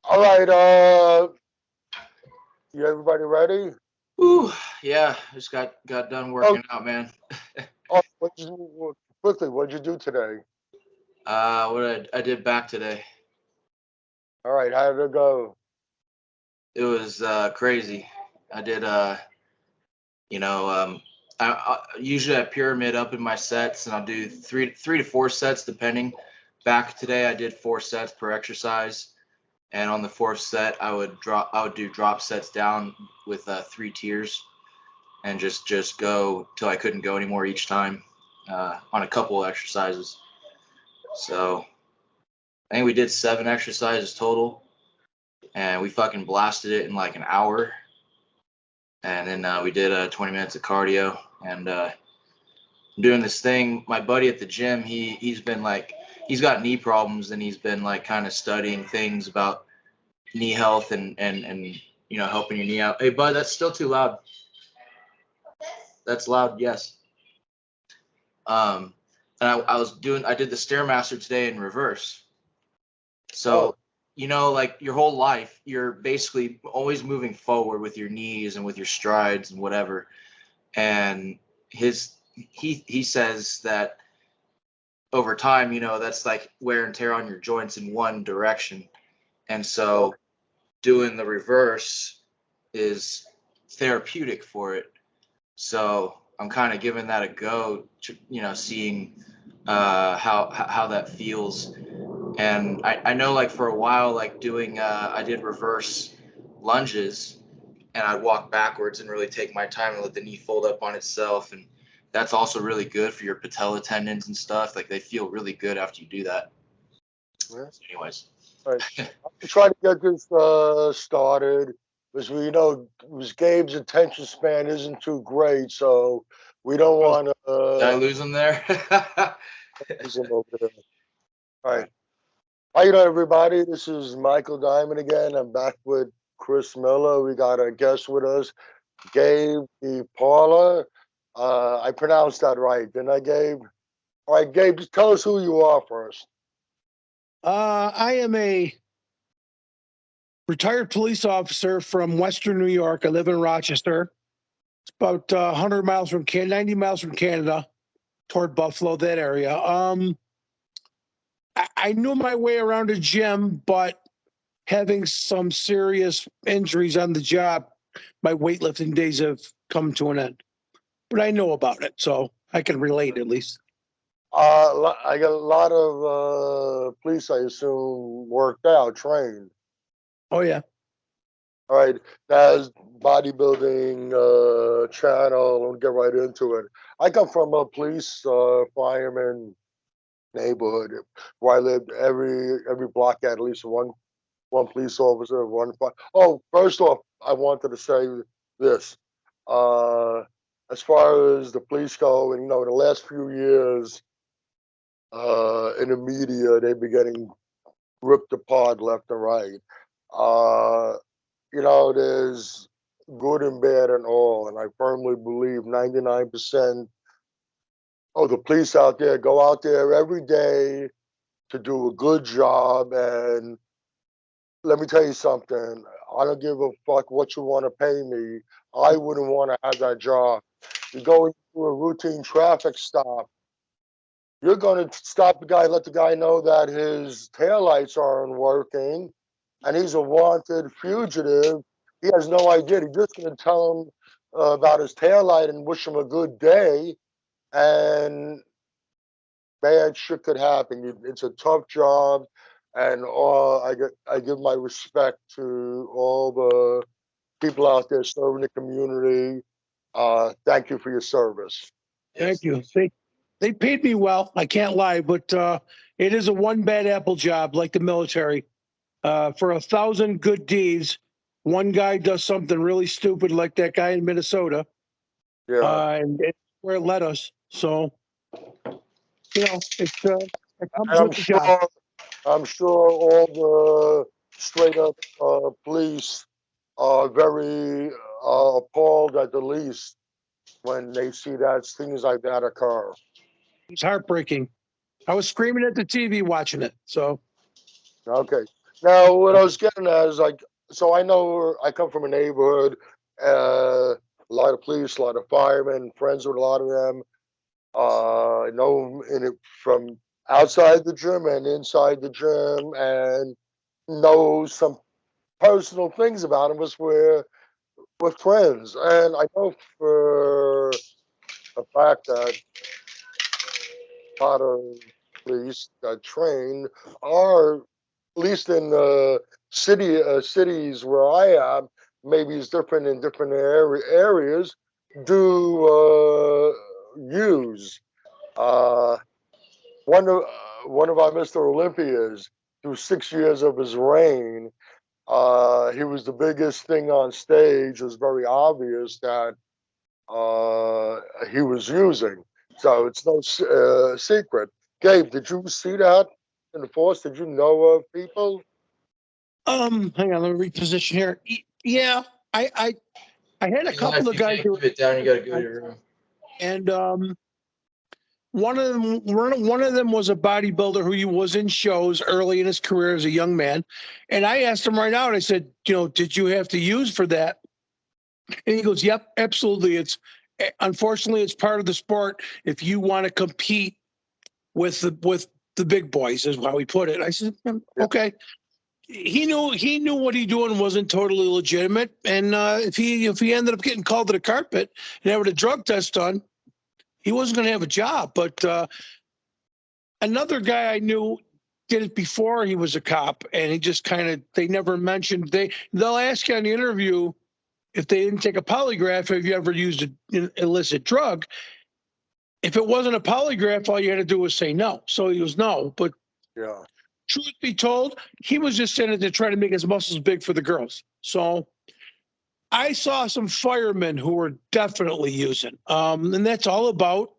All right, everybody ready? Ooh, yeah, just got done Oh, working out, man. quickly, what'd you do today? What I did back today, All right, how did it go? it was crazy. I did you know, I usually I pyramid up in my sets, and I'll do three to four sets depending. Back today, I did 4 sets per exercise, and on the fourth set, I would do drop sets down with 3 tiers, and just go till I couldn't go anymore each time on a couple of exercises. So I think we did 7 exercises total, and we fucking blasted it in like an hour. And then we did 20 minutes of cardio, and doing this thing. My buddy at the gym, he's been like, he's got knee problems, and he's been like kind of studying things about knee health and helping your knee out. Hey, bud, that's still too loud. That's loud. Yes. Um, and I did the stairmaster today in reverse. Oh, So, like your whole life, you're basically always moving forward with your knees and with your strides and whatever. And he says that over time, that's like wear and tear on your joints in one direction. And so okay. doing the reverse is therapeutic for it. So I'm kind of giving that a go, seeing how that feels. And I know like for a while, like doing, I did reverse lunges, and I'd walk backwards and really take my time and let the knee fold up on itself. And that's also really good for your patella tendons and stuff. Like they feel really good after you do that. Yeah, So anyways, all right. I'm trying to get this started because because Gabe's attention span isn't too great, so we don't oh, want to did I lose them there? lose him over there. All right. How you doing, everybody? This is Michael Diamond again. I'm back with Chris Miller. We got a guest with us, Gabe the Paula. I pronounced that right, didn't I, Gabe? All right, Gabe, just tell us who you are first. I am a retired police officer from Western New York. I live in Rochester. It's about 100 miles from 90 miles from Canada, toward Buffalo, that area. I knew my way around a gym, but having some serious injuries on the job, my weightlifting days have come to an end. But I know about it, so I can relate at least. I got a lot of police, I assume, worked out, trained. Oh yeah, All right, that's bodybuilding channel. We'll get right into it. I come from a police fireman neighborhood where I lived. Every block had at least one police officer, Oh, first off, I wanted to say this. Uh, as far as the police go, and the last few years in the media, they've been getting ripped apart left and right. Uh, there's good and bad and all, and I firmly believe 99% of the police out there go out there every day to do a good job. And let me tell you something. I don't give a fuck what you want to pay me. I wouldn't want to have that job. You go into a routine traffic stop. You're going to stop the guy, let the guy know that his taillights aren't working, and he's a wanted fugitive. He has no idea. He's just going to tell him about his taillight and wish him a good day, and bad shit could happen. It's a tough job, and I give my respect to all the people out there serving the community. Thank you for your service. Yes, thank you. thank They paid me well. I can't lie, but it is a one bad apple job, like the military. For 1,000 good deeds, one guy does something really stupid, like that guy in Minnesota, Yeah, and it's where it led us. So it and comes with the job. I'm sure all the straight up police are very appalled at the least when they see that things like that occur. It's heartbreaking. I was screaming at the TV watching it. So Okay. Now, what I was getting at is like, so I know I come from a neighborhood, a lot of police, a lot of firemen, friends with a lot of them. I know in it from outside the gym and inside the gym, and know some personal things about them was with friends. And I know for a fact that a lot of police that train are, at least in the cities where I am, maybe it's different in different areas, do use. Uh, one of our Mr. Olympias, through 6 years of his reign, he was the biggest thing on stage. It was very obvious that he was using. So it's no secret. Gabe, did you see that in the force? Did you know of people? Hang on, let me reposition here. Yeah, I had a Eli, couple if of you guys can't who keep it down, you got to go to your room. and one of them was a bodybuilder who was in shows early in his career as a young man. And I asked him right out, I said, did you have to use for that? And he goes, yep, absolutely. Unfortunately, it's part of the sport. If you want to compete with the big boys, is how he put it. I said, Yeah, okay. He knew what he doing wasn't totally legitimate. And if he ended up getting called to the carpet and having a drug test done, he wasn't going to have a job. But another guy I knew did it before he was a cop, and he just they never mentioned they'll ask you on the interview if they didn't take a polygraph, have you ever used an illicit drug? If it wasn't a polygraph, all you had to do was say no. So he was no. But yeah. truth be told, he was just in it to try to make his muscles big for the girls. So I saw some firemen who were definitely using, and that's all about,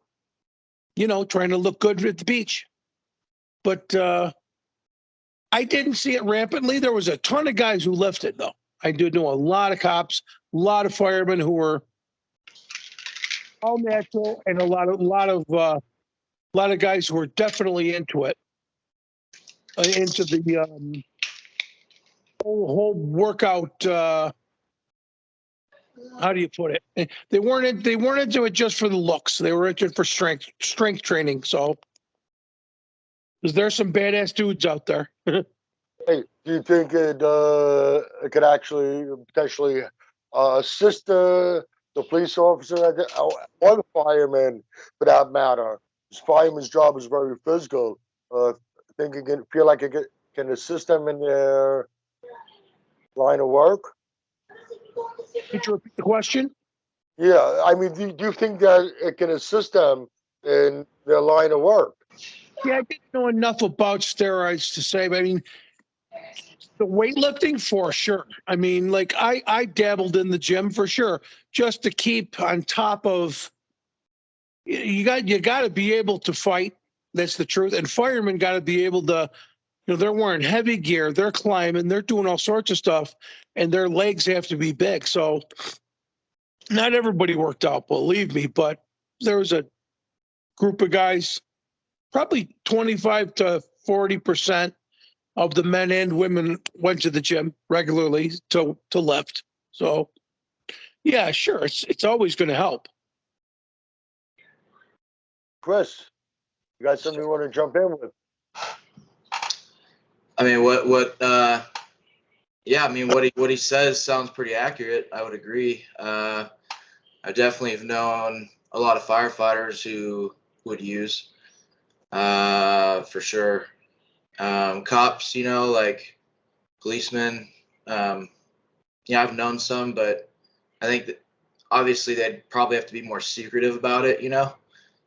trying to look good at the beach. But I didn't see it rampantly. There was a ton of guys who left it, though. I did know a lot of cops, a lot of firemen who were all natural, and a lot of guys who were definitely into it, into the whole workout. How do you put it? They weren't into it just for the looks. They were into it for strength training. So, because there's some badass dudes out there. Hey, do you think it could actually potentially assist the police officer or the fireman, for that matter? This fireman's job is very physical. Think it can feel like can assist them in their line of work? Could you repeat the question? Yeah, I mean, do you think that it can assist them in their line of work? Yeah, I didn't know enough about steroids to say, but I mean, the weightlifting for sure. I mean, like I dabbled in the gym for sure, just to keep on top of. You got to be able to fight. That's the truth. And firemen got to be able to. They're wearing heavy gear, they're climbing, they're doing all sorts of stuff, and their legs have to be big. So not everybody worked out, believe me, but there was a group of guys, probably 25 to 40% of the men and women went to the gym regularly to lift. So yeah, sure, it's always going to help. Chris, you got something you want to jump in with? I mean, yeah, I mean, what he says sounds pretty accurate. I would agree. I definitely have known a lot of firefighters who would use, for sure. Cops, like policemen. Yeah, I've known some, but I think that obviously they'd probably have to be more secretive about it.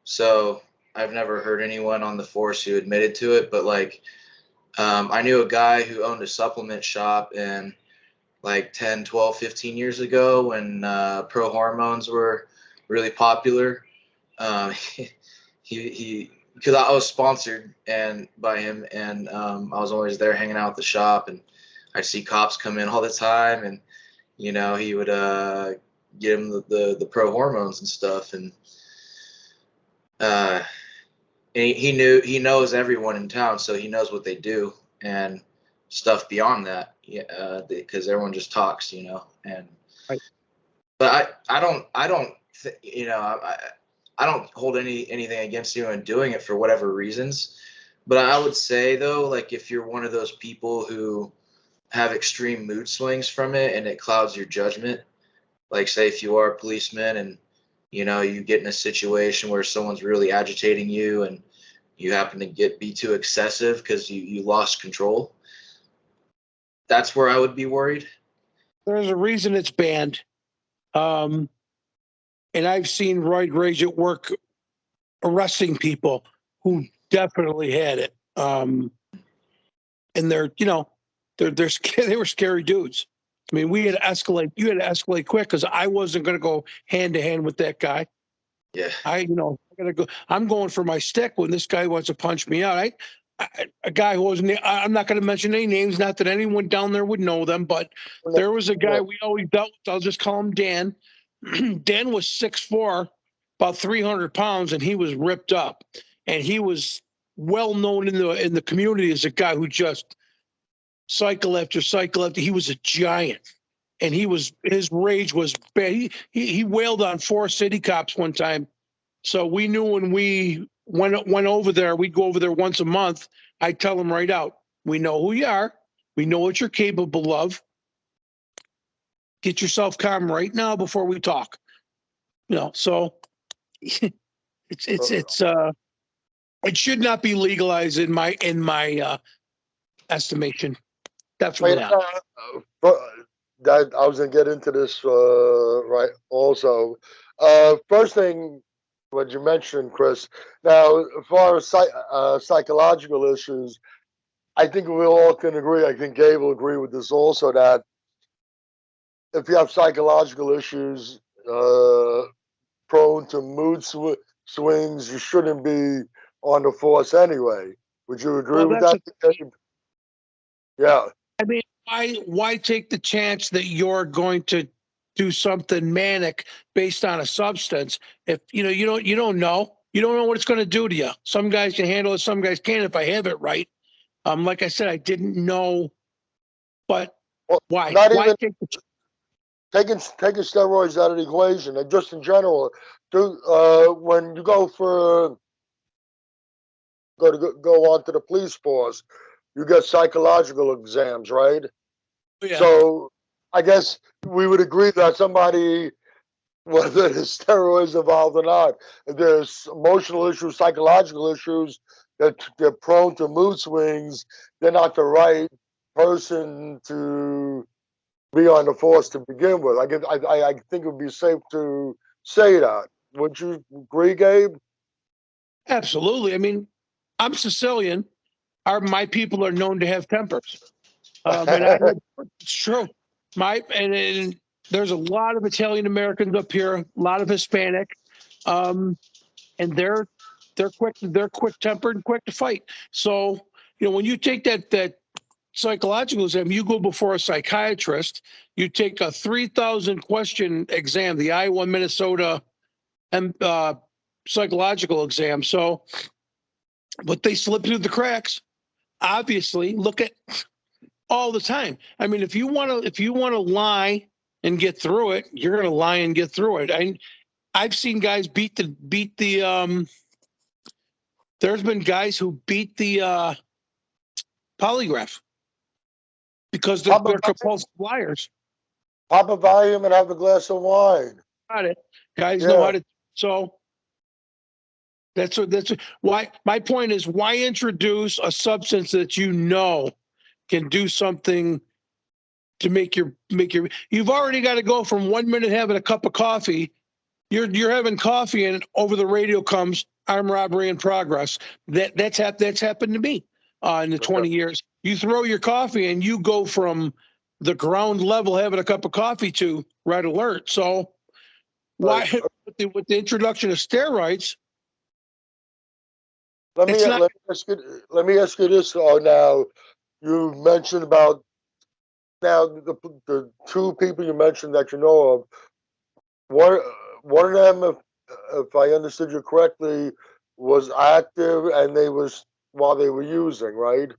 So I've never heard anyone on the force who admitted to it, but like, I knew a guy who owned a supplement shop, and like 10, 12, 15 years ago when pro hormones were really popular. He because I was sponsored and by him, and I was always there hanging out at the shop, and I'd see cops come in all the time, and he would get him the pro hormones and stuff, and he knows everyone in town, so he knows what they do, and stuff beyond that. Yeah, because everyone just talks, and Right. but I don't I don't hold anything against you in doing it for whatever reasons. But I would say though, like if you're one of those people who have extreme mood swings from it and it clouds your judgment, like say if you are a policeman and you get in a situation where someone's really agitating you and you happen to be too excessive because you lost control, that's where I would be worried. There's a reason it's banned. And I've seen roid rage at work arresting people who definitely had it. And they're they were scary dudes. I mean, we had to escalate. You had to escalate quick because I wasn't going to go hand to hand with that guy. Yeah. I gotta go. I'm going for my stick when this guy wants to punch me out. A guy who wasn't. I'm not going to mention any names. Not that anyone down there would know them, but there was a guy we always dealt with. I'll just call him Dan. Dan was 6'4", about 300 pounds, and he was ripped up. And he was well known in the community as a guy who just cycle after cycle after. He was a giant, and his rage was bad. He wailed on 4 city cops one time. So we knew when we went over there, we'd go over there once a month. I'd tell them right out, we know who you are. We know what you're capable of. Get yourself calm right now before we talk. So it should not be legalized in my estimation. Definitely not. That I was gonna get into this right also. First thing, what you mentioned, Chris. Now, as far as psychological issues, I think we all can agree. I think Gabe will agree with this also that if you have psychological issues, prone to mood swings, you shouldn't be on the force anyway. Would you agree with that? Yeah. I mean, why take the chance that you're going to do something manic based on a substance if you don't know what it's going to do to you? Some guys can handle it, some guys can't. If I have it right, like I said, I didn't know, but Well, why? not Why even take the taking steroids out of the equation, and just in general, when you go onto the police force, you get psychological exams, right? yeah. So I guess we would agree that somebody, whether there's steroids involved or not, if there's emotional issues, psychological issues, that they're prone to mood swings, they're not the right person to be on the force to begin with. I think it would be safe to say that. Would you agree, Gabe? Absolutely. I mean, I'm Sicilian. My people are known to have tempers. And it's true. And there's a lot of Italian Americans up here, a lot of Hispanic, and they're quick tempered and quick to fight. So when you take that psychological exam, you go before a psychiatrist. You take a 3,000 question exam, the Iowa Minnesota and psychological exam. So, but they slip through the cracks. Obviously, look at all the time. I mean, if you want to lie and get through it, you're going to lie and get through it. I've seen guys beat the there's been guys who beat the polygraph because they're compulsive liars. Pop a volume and have a glass of wine. Got it. Guys know how to. So that's why my point is, why introduce a substance that can do something to make your you've already got to go from 1 minute having a cup of coffee. You're having coffee and over the radio comes armed robbery in progress. That's happened to me in the 20 years. You throw your coffee and you go from the ground level having a cup of coffee to red alert. So why with the introduction of steroids? Let me ask you this. Now you mentioned about the 2 people you mentioned that you know of. One of them, if I understood you correctly, was active and they was while they were using, right?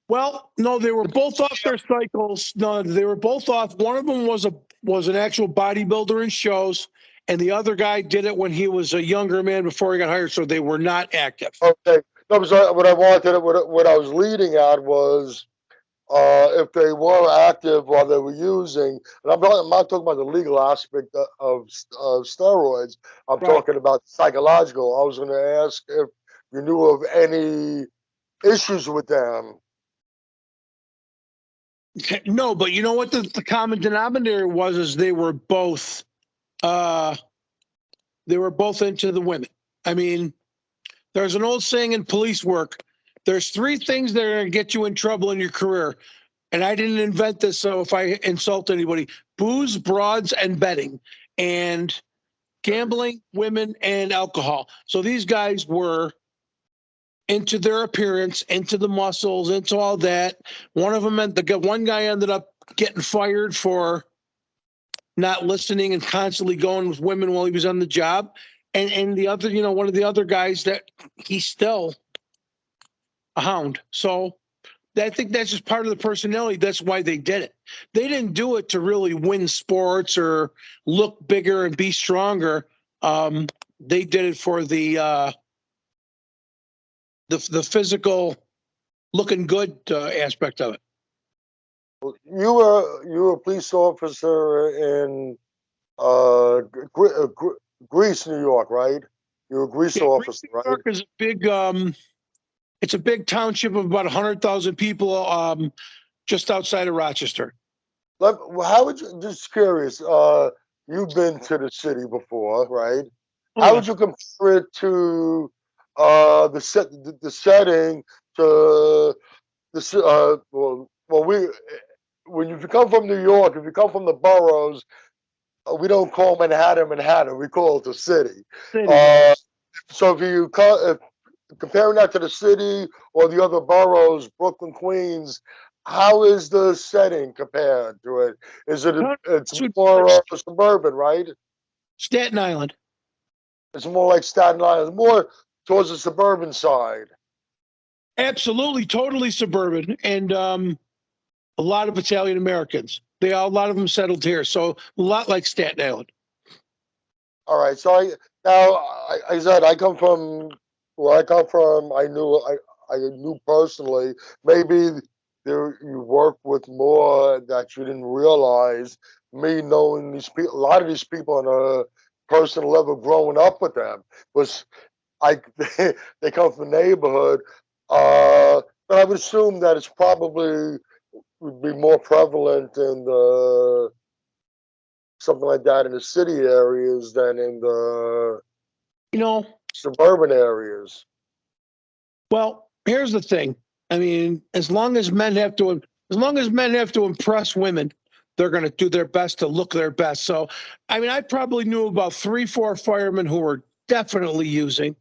Well, no, they were both off their cycles. No, they were both off. One of them was an actual bodybuilder in shows, and the other guy did it when he was a younger man before he got hired. So they were not active. Okay. No, so what I wanted, what I was leading at was if they were active while they were using, and I'm not talking about the legal aspect of steroids. I'm Right. talking about psychological. I was going to ask if you knew of any issues with them. No, but you know what the common denominator was is they were both into the women. I mean, there's an old saying in police work, there's three things that are going to get you in trouble in your career. And I didn't invent this, so if I insult anybody, booze, broads, and betting, and gambling, women, and alcohol. So these guys were into their appearance, into the muscles, into all that. One of them, one guy ended up getting fired for not listening and constantly going with women while he was on the job. And the other, one of the other guys that he's still a hound. So I think that's just part of the personality. That's why they did it. They didn't do it to really win sports or look bigger and be stronger. They did it for the physical, looking good aspect of it. You were a police officer in Greece, New York, right? You're a Greece officer, New York right? is a big. It's a big township of about 100,000 people, just outside of Rochester. How would you? Just curious. You've been to the city before, right? Oh, How yeah. would you compare it to the setting to well, we when you come from New York, if you come from the boroughs, we don't call Manhattan Manhattan. We call it the city. City, Uh, so if comparing that to the city or the other boroughs, Brooklyn, Queens, how is the setting compared to it? Is it it's more suburban, right? Staten Island. It's more like Staten Island, more towards the suburban side. Absolutely, totally suburban, and a lot of Italian Americans. A lot of them settled here, so a lot like Staten Island. All right. So I said I come from where I come from. I knew personally. Maybe there you work with more that you didn't realize. Me knowing these people, a lot of these people on a personal level, growing up with them was I. They come from the neighborhood, but I would assume that it's probably would be more prevalent in the something like that in the city areas than in the You know, suburban areas. well, here's the thing. I mean, as long as men have to impress women, they're going to do their best to look their best. So, I mean, I probably knew about 3, 4 firemen who were definitely using,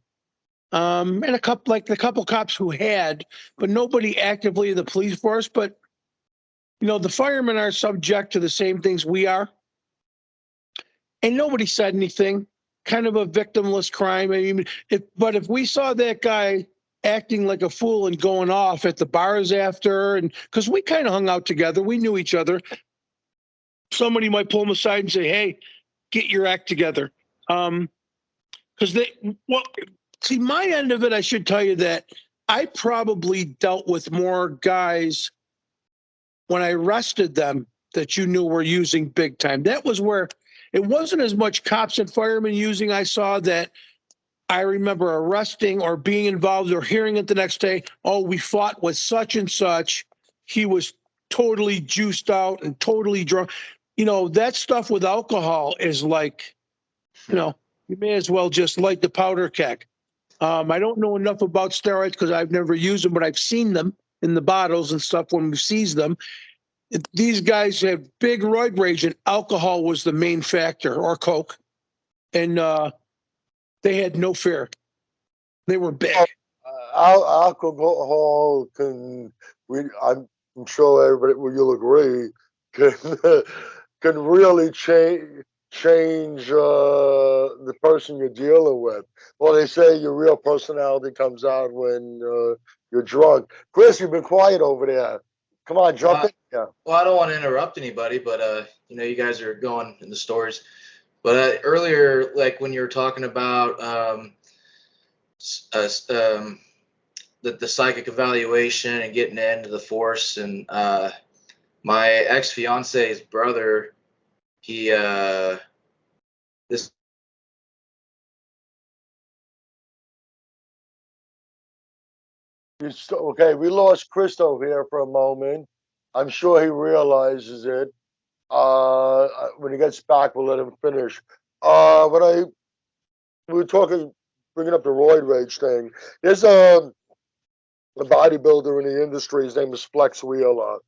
and a couple cops who had, but nobody actively in the police force. But the firemen are subject to the same things we are, and nobody said anything. Kind of a victimless crime. I mean, if we saw that guy acting like a fool and going off at the bars after, and because we kind of hung out together, we knew each other. Somebody might pull him aside and say, "Hey, get your act together." Because see, my end of it, I should tell you that I probably dealt with more guys when I arrested them that you knew were using big time. That was where it wasn't as much cops and firemen using. I saw that I remember arresting or being involved or hearing it the next day. Oh, we fought with such and such. He was totally juiced out and totally drunk. That stuff with alcohol is like, you may as well just light the powder keg. I don't know enough about steroids because I've never used them, but I've seen them in the bottles and stuff when we seize them. These guys have big roid rage, and alcohol was the main factor, or coke, and they had no fear. They were big. Alcohol can, I'm sure everybody, well, you'll agree, can can really change. change the person you're dealing with. Well, they say your real personality comes out when you're drunk. Chris, you've been quiet over there. Come on, jump in. Yeah. Well, I don't want to interrupt anybody, but you guys are going in the stories. But earlier, like when you were talking about the psychic evaluation and getting into the force, and my ex fiance's brother, he this Okay, we lost Christo here for a moment. I'm sure he realizes it. When he gets back, we'll let him finish. When we were talking, bringing up the roid rage thing, there's a bodybuilder in the industry. His name is Flex Wheeler,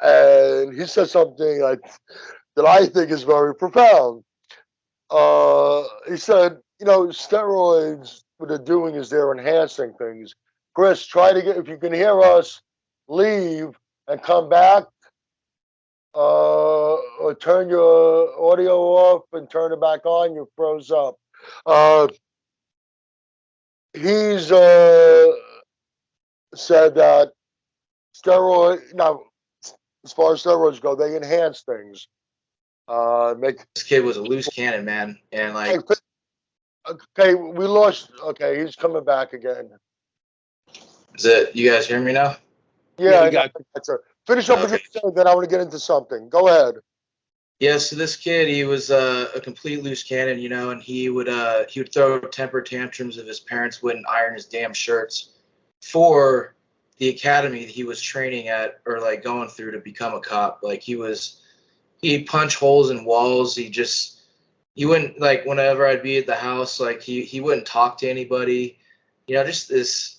and he said something that I think is very profound. He said, steroids, what they're doing is they're enhancing things. Chris, try to get, if you can hear us, leave and come back, or turn your audio off and turn it back on. You froze up. He's said that now, as far as steroids go, they enhance things. Make this kid was a loose cannon, man, and like, okay, we lost. Okay, he's coming back again. is it? You guys hear me now? Yeah, we got that's it. Finish up with Okay. your thing, then I want to get into something. Go ahead. Yeah, so this kid, he was a complete loose cannon, and he would throw temper tantrums if his parents wouldn't iron his damn shirts for the academy that he was training at, or like going through to become a cop. Like he'd punch holes in walls. He wouldn't, like, whenever I'd be at the house, like he wouldn't talk to anybody. Just this.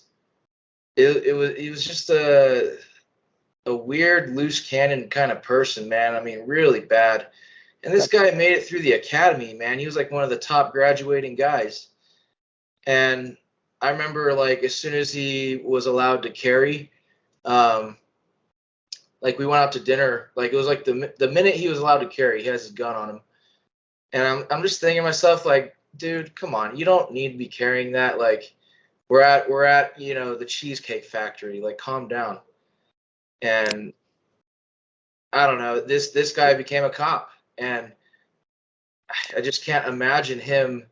It was just a weird loose cannon kind of person, man. I mean, really bad. And this guy made it through the academy, man. He was like one of the top graduating guys. And I remember, like, as soon as he was allowed to carry, like, we went out to dinner. Like, it was like the minute he was allowed to carry, he has his gun on him. And I'm just thinking to myself, like, dude, come on, you don't need to be carrying that. Like, we're at the Cheesecake Factory. Like, calm down. And I don't know, this guy became a cop, and I just can't imagine him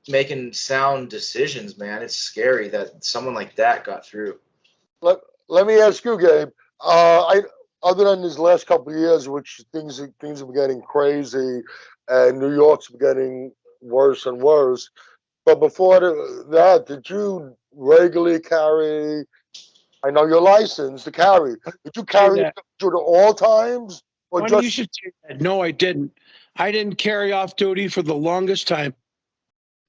making sound decisions, man. It's scary that someone like that got through. Let me ask you, Gabe. I Other than these last couple of years, which things have been getting crazy, and New York's been getting worse and worse. But before that, did you regularly carry? I know you're licensed to carry. Did you carry it at all times, or Funny just? you should say that. No, I didn't. I didn't carry off duty for the longest time.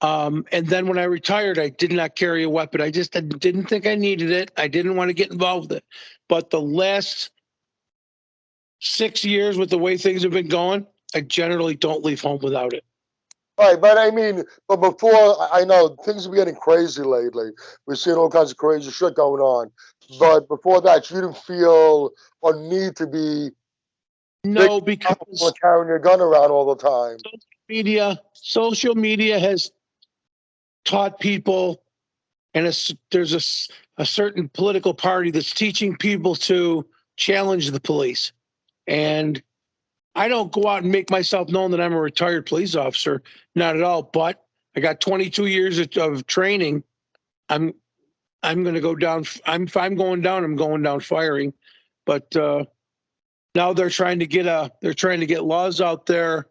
And then when I retired, I did not carry a weapon. I just didn't think I needed it. I didn't want to get involved with it. But the last 6 years, with the way things have been going, I generally don't leave home without it. Right, but I mean, but before, I know things have been getting crazy lately. We're seeing all kinds of crazy shit going on. But before that, you didn't feel a need to be No, because carrying your gun around all the time. social media has taught people, and there's a certain political party that's teaching people to challenge the police. And I don't go out and make myself known that I'm a retired police officer, not at all. But I got 22 years of training. I'm going to go down. If I'm going down, I'm going down firing. But now they're trying to get laws out there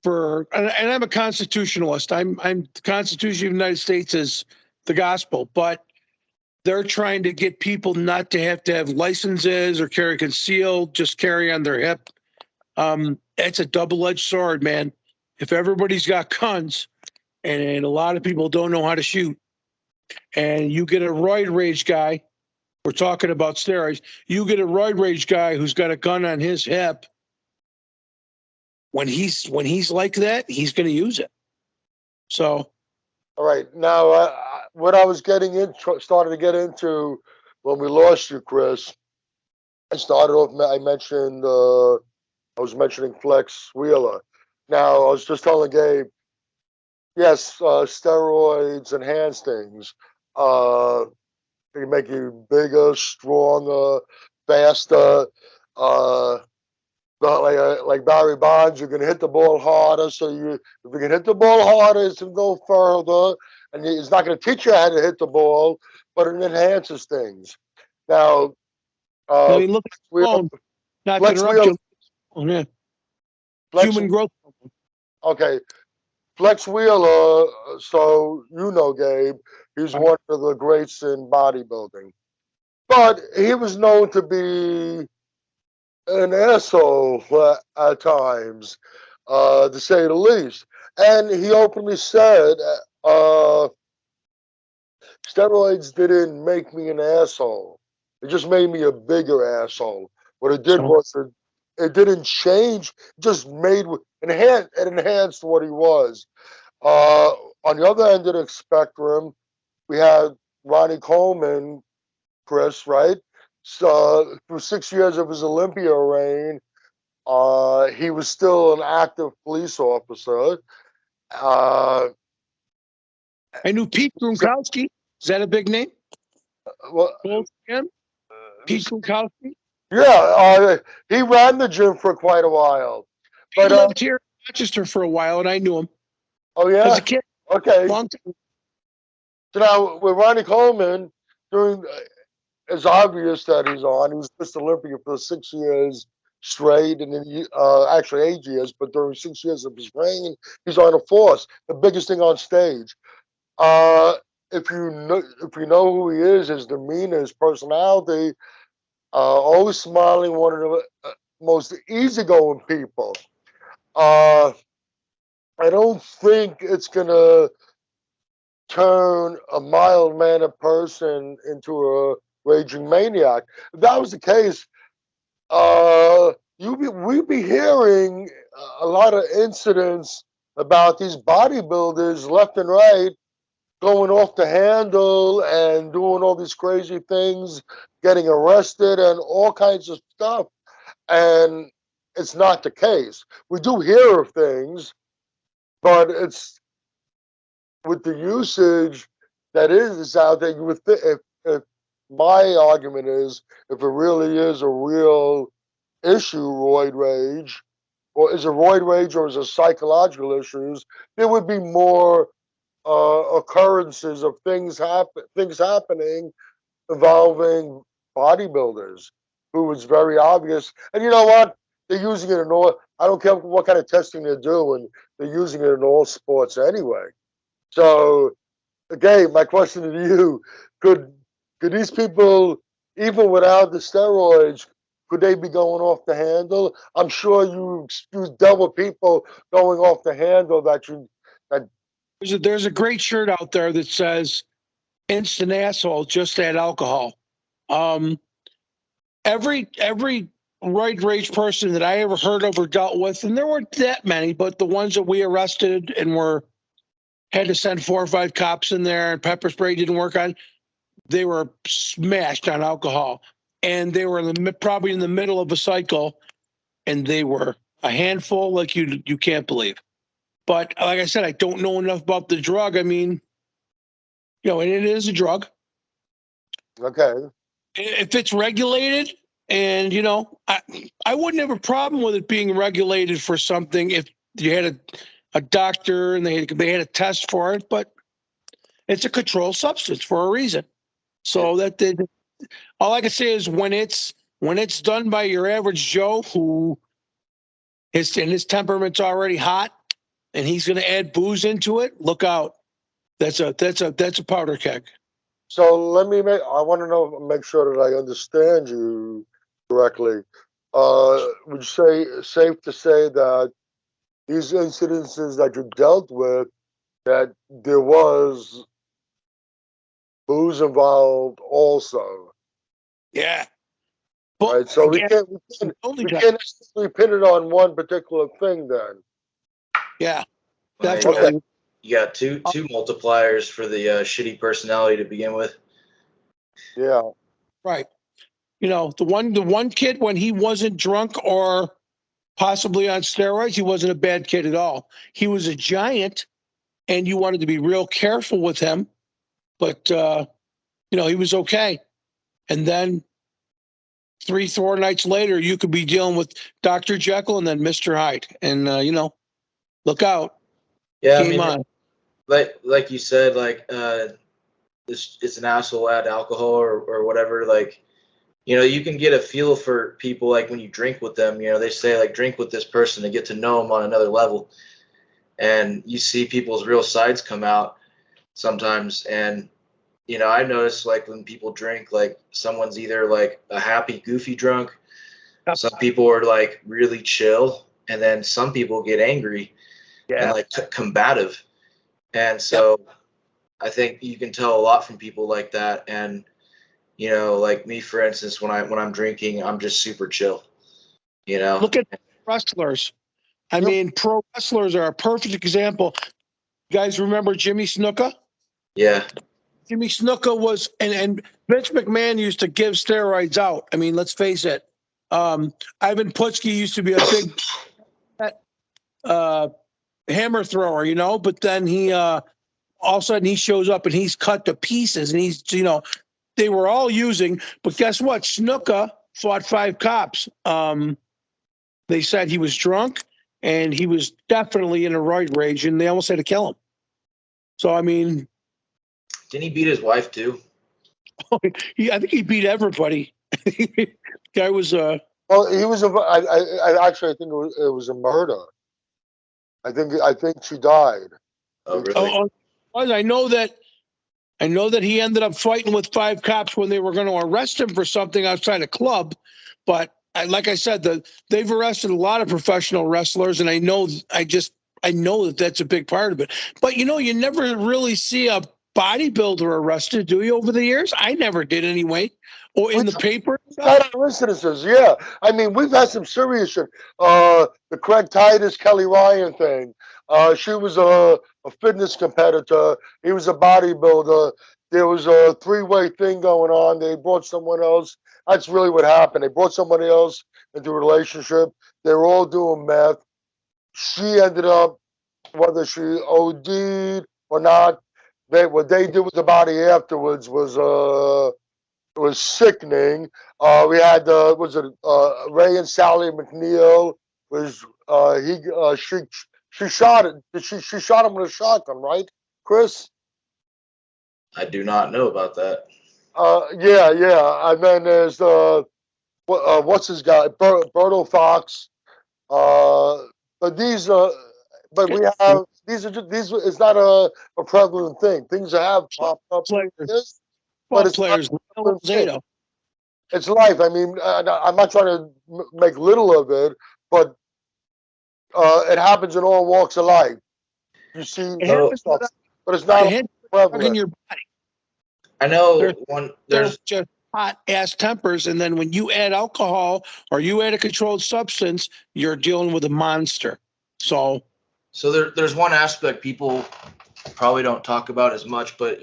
and I'm a constitutionalist. I'm the Constitution of the United States is the gospel, but they're trying to get people not to have licenses or carry concealed, just carry on their hip. It's a double-edged sword, man. If everybody's got guns, and a lot of people don't know how to shoot, and you get a roid rage guy, we're talking about steroids, you get a roid rage guy who's got a gun on his hip, when he's like that, he's going to use it. So, all right, now what I was started to get into when we lost you, Chris. I started off. I mentioned I was mentioning Flex Wheeler. Now, I was just telling Gabe, yes, steroids enhance things. Uh, they make you bigger, stronger, faster. Uh, Not like Barry Bonds, you can hit the ball harder. So if you can hit the ball harder, it's going to go further. And it's not going to teach you how to hit the ball, but it enhances things. Now, I uh, mean, look at Wheel, the phone. Not to Flex interrupt Wheel, you. Oh, yeah. Flex. Human growth. Okay, Flex Wheeler. So you know, Gabe, he's Right. one of the greats in bodybuilding, but he was known to be an asshole at times, to say the least. And he openly said, uh, steroids didn't make me an asshole. It just made me a bigger asshole. What it did So, was it didn't change, it just it enhanced what he was. Uh, on the other end of the spectrum, we had Ronnie Coleman, Chris, right? So through 6 years of his Olympia reign, he was still an active police officer. Uh, I knew Pete Gronkowski. Is that a big name? well, Bulls fan? Pete Gronkowski. yeah, he ran the gym for quite a while. He But lived here in Rochester for a while, and I knew him oh as a yeah, kid. okay. Long time. So now with Ronnie Coleman, during it's obvious that he's on. He was Mr Olympia for 6 years straight, and then actually 8 years. But during 6 years of his reign, he's on a force, the biggest thing on stage. Uh, if you know who he is, his demeanor, his personality, always smiling, one of the most easygoing people. Uh, I don't think it's gonna turn a mild mannered person into a raging maniac. If that was the case, we'd be hearing a lot of incidents about these bodybuilders left and right going off the handle and doing all these crazy things, getting arrested and all kinds of stuff. And it's not the case. We do hear of things, but it's with the usage that is out there. You would if my argument is if it really is a real issue, roid rage, or is it roid rage or is it psychological issues, there would be more occurrences of things happening involving bodybuilders who was very obvious. And you know what? They're using it in all. I don't care what kind of testing they're doing. They're using it in all sports anyway. So again, my question to you: Could these people, even without the steroids, could they be going off the handle? I'm sure you dealt with people going off the handle that There's a great shirt out there that says "Instant Asshole, just add alcohol." Um, every right rage person that I ever heard of or dealt with, and there weren't that many, but the ones that we arrested and were had to send 4 or 5 cops in there, and pepper spray didn't work on. They were smashed on alcohol, and they were probably in the middle of a cycle, and they were a handful like you can't believe. But like I said, I don't know enough about the drug. I mean, and it is a drug. okay. If it's regulated, and I wouldn't have a problem with it being regulated for something if you had a doctor and they had a test for it, but it's a controlled substance for a reason. So all I can say is when it's done by your average Joe who his temperament's already hot and he's going to add booze into it, look out. That's a powder keg. So let me I want to make sure that I understand you correctly. Would you say safe to say that these incidences that you dealt with, that there was booze involved also, Yeah. But right? So again, only we time. can't necessarily pin it on one particular thing then. Yeah, Well, Okay. definitely. you got two multipliers for the shitty personality to begin with. Yeah. Right. The one kid when he wasn't drunk or possibly on steroids. He wasn't a bad kid at all. He was a giant, and you wanted to be real careful with him. But he was okay. And then 3-4 nights later, you could be dealing with Dr. Jekyll and then Mr. Hyde. And look out. Yeah, I Game mean, on. like you said, like it's an asshole add alcohol or whatever. Like, you can get a feel for people like when you drink with them. They say like drink with this person to get to know them on another level, and you see people's real sides come out sometimes. And I notice like when people drink, like someone's either like a happy, goofy drunk. Yep. Some people are like really chill, and then some people get angry and like combative. And so I think you can tell a lot from people like that. And like me, for instance, when I'm drinking, I'm just super chill. Look at wrestlers. I mean, pro wrestlers are a perfect example. You guys remember Jimmy Snuka? Yeah. Jimmy Snuka was, and Vince McMahon used to give steroids out. I mean, let's face it. Ivan Putski used to be a big hammer thrower, but then he all of a sudden he shows up and he's cut to pieces, and he's, they were all using, but guess what? Snuka fought 5 cops. They said he was drunk and he was definitely in a roid rage, and they almost had to kill him. So, I mean, didn't he beat his wife too? I think he beat everybody. Guy was Well, he was I actually think it was a murder. I think she died. Oh, really? I know that he ended up fighting with 5 cops when they were going to arrest him for something outside a club. But like I said, they've arrested a lot of professional wrestlers, and I know that that's a big part of it. But you never really see a bodybuilder arrested, do you? Over the years, I never did anyway. Or in the paper. Got incidences, yeah. I mean, we've had some serious shit. The Craig Titus, Kelly Ryan thing. She was a fitness competitor. He was a bodybuilder. There was a 3-way thing going on. They brought someone else. That's really what happened. They brought somebody else into a relationship. They were all doing meth. She ended up, whether she OD'd or not, what they did with the body afterwards was sickening. We had was it Ray and Sally McNeil? Was she shot it? She shot him with a shotgun, right, Chris? I do not know about that. Yeah. And then there's what's his guy, Berto Fox. But we have these. It's not a prevalent thing. Things that have popped up. But it's players. It's life. I mean, I'm not trying to make little of it, but it happens in all walks of life. You see stuff, but it's not prevalent. In your body. I know there's just hot ass tempers, and then when you add alcohol or you add a controlled substance, you're dealing with a monster. So there's one aspect people probably don't talk about as much, but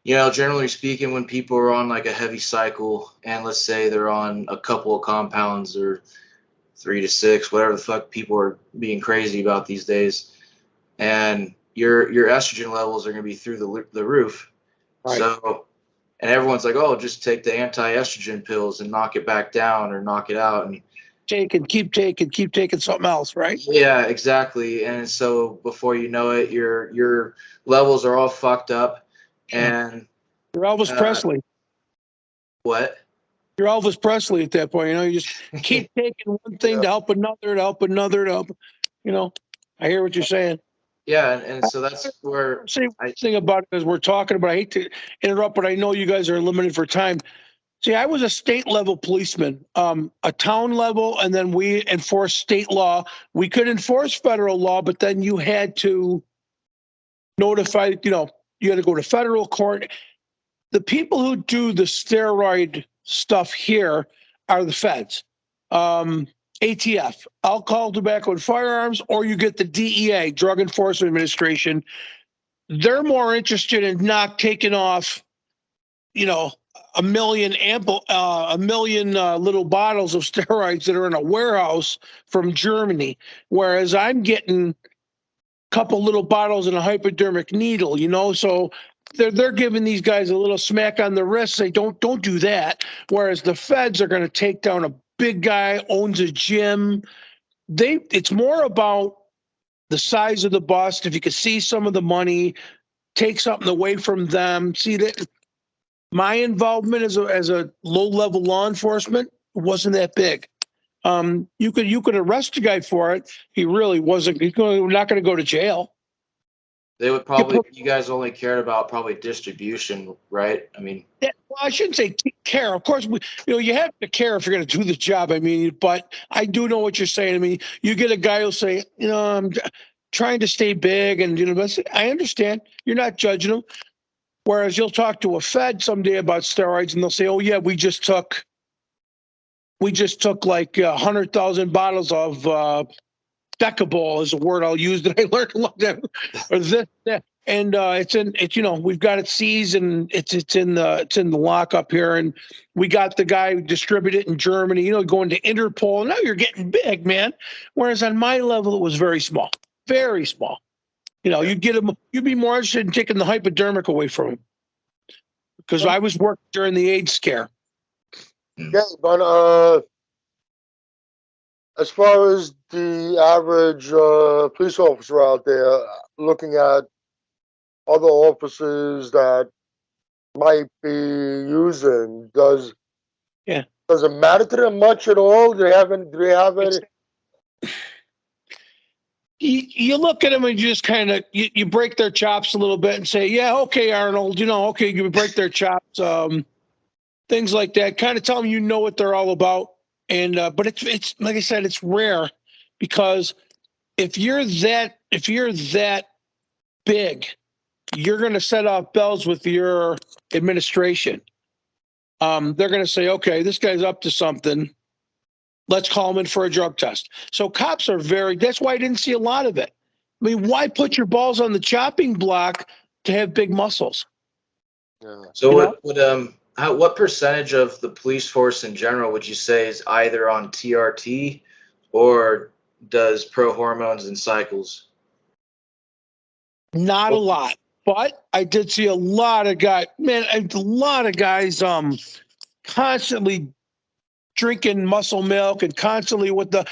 generally speaking, when people are on like a heavy cycle, and let's say they're on a couple of compounds or 3 to 6, whatever the fuck people are being crazy about these days, and your estrogen levels are going to be through the roof. Right. So, and everyone's like, oh, just take the anti-estrogen pills and knock it back down or knock it out. And keep taking something else, right? Yeah, exactly. And so before you know it, your levels are all fucked up. And you're Elvis Presley. What? You're Elvis Presley at that point. You just keep taking one thing to help another, to help another, to help. I hear what you're saying. Yeah, and so that's where thing about it is we're talking about. I hate to interrupt, but I know you guys are limited for time. See, I was a state level policeman, a town level, and then we enforced state law. We could enforce federal law, but then you had to notify. You had to go to federal court. The people who do the steroid stuff here are the feds. ATF, alcohol, tobacco, and firearms, or you get the DEA, Drug Enforcement Administration. They're more interested in not taking off, a million little bottles of steroids that are in a warehouse from Germany, whereas I'm getting a couple little bottles and a hypodermic needle. So they're giving these guys a little smack on the wrist, say don't do that. Whereas the feds are going to take down a big guy, owns a gym. It's more about the size of the bust. If you could see some of the money, take something away from them. See that my involvement as a low-level law enforcement wasn't that big. You could arrest a guy for it. He really wasn't. He's not going to go to jail. They would probably. You guys only cared about probably distribution, right? I mean, Yeah, well, I shouldn't say care. Of course, you have to care if you're going to do the job. I mean, but I do know what you're saying. I mean, you get a guy who'll say, I'm trying to stay big, and I understand. You're not judging them. Whereas you'll talk to a Fed someday about steroids, and they'll say, "Oh yeah, we just took like 100,000 bottles of Decabol is a word I'll use that I learned a lot of, or this, that." And we've got it seized and it's in the lockup here, and we got the guy who distributed it in Germany, going to Interpol. Now you're getting big, man. Whereas on my level, it was very small, very small. You'd be more interested in taking the hypodermic away from him, because I was working during the AIDS scare. Yeah, but as far as the average police officer out there looking at other officers that might be using, does it matter to them much at all? Do they have any? You look at them and you just kind of you break their chops a little bit and say, yeah, okay, Arnold, okay, you break their chops, things like that. Kind of tell them what they're all about. And but it's like I said, it's rare, because if you're that big, you're going to set off bells with your administration. They're going to say, okay, this guy's up to something. Let's call him in for a drug test. So cops are that's why I didn't see a lot of it. I mean, why put your balls on the chopping block to have big muscles? Yeah. So what percentage of the police force in general would you say is either on TRT or does pro hormones and cycles? Not a lot, but I did see a lot of guys constantly drinking muscle milk and constantly with the,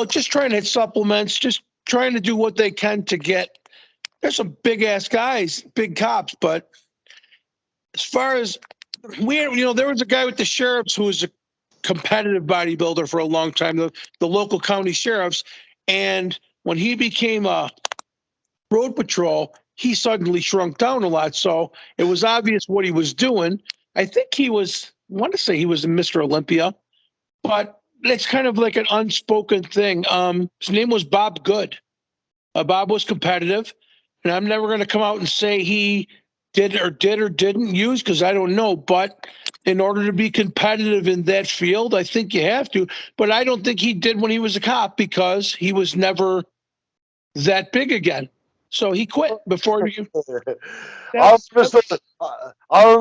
just trying to hit supplements, just trying to do what they can to get. There's some big ass guys, big cops, but as far as there was a guy with the sheriffs who was a competitive bodybuilder for a long time, the local county sheriffs, and when he became a road patrol, he suddenly shrunk down a lot. So it was obvious what he was doing. I think I want to say he was in Mr. Olympia, but it's kind of like an unspoken thing. His name was Bob Good. Bob was competitive, and I'm never going to come out and say he did or didn't use, because I don't know. But in order to be competitive in that field, I think you have to. But I don't think he did when he was a cop, because he was never that big again. So he quit before you. I remember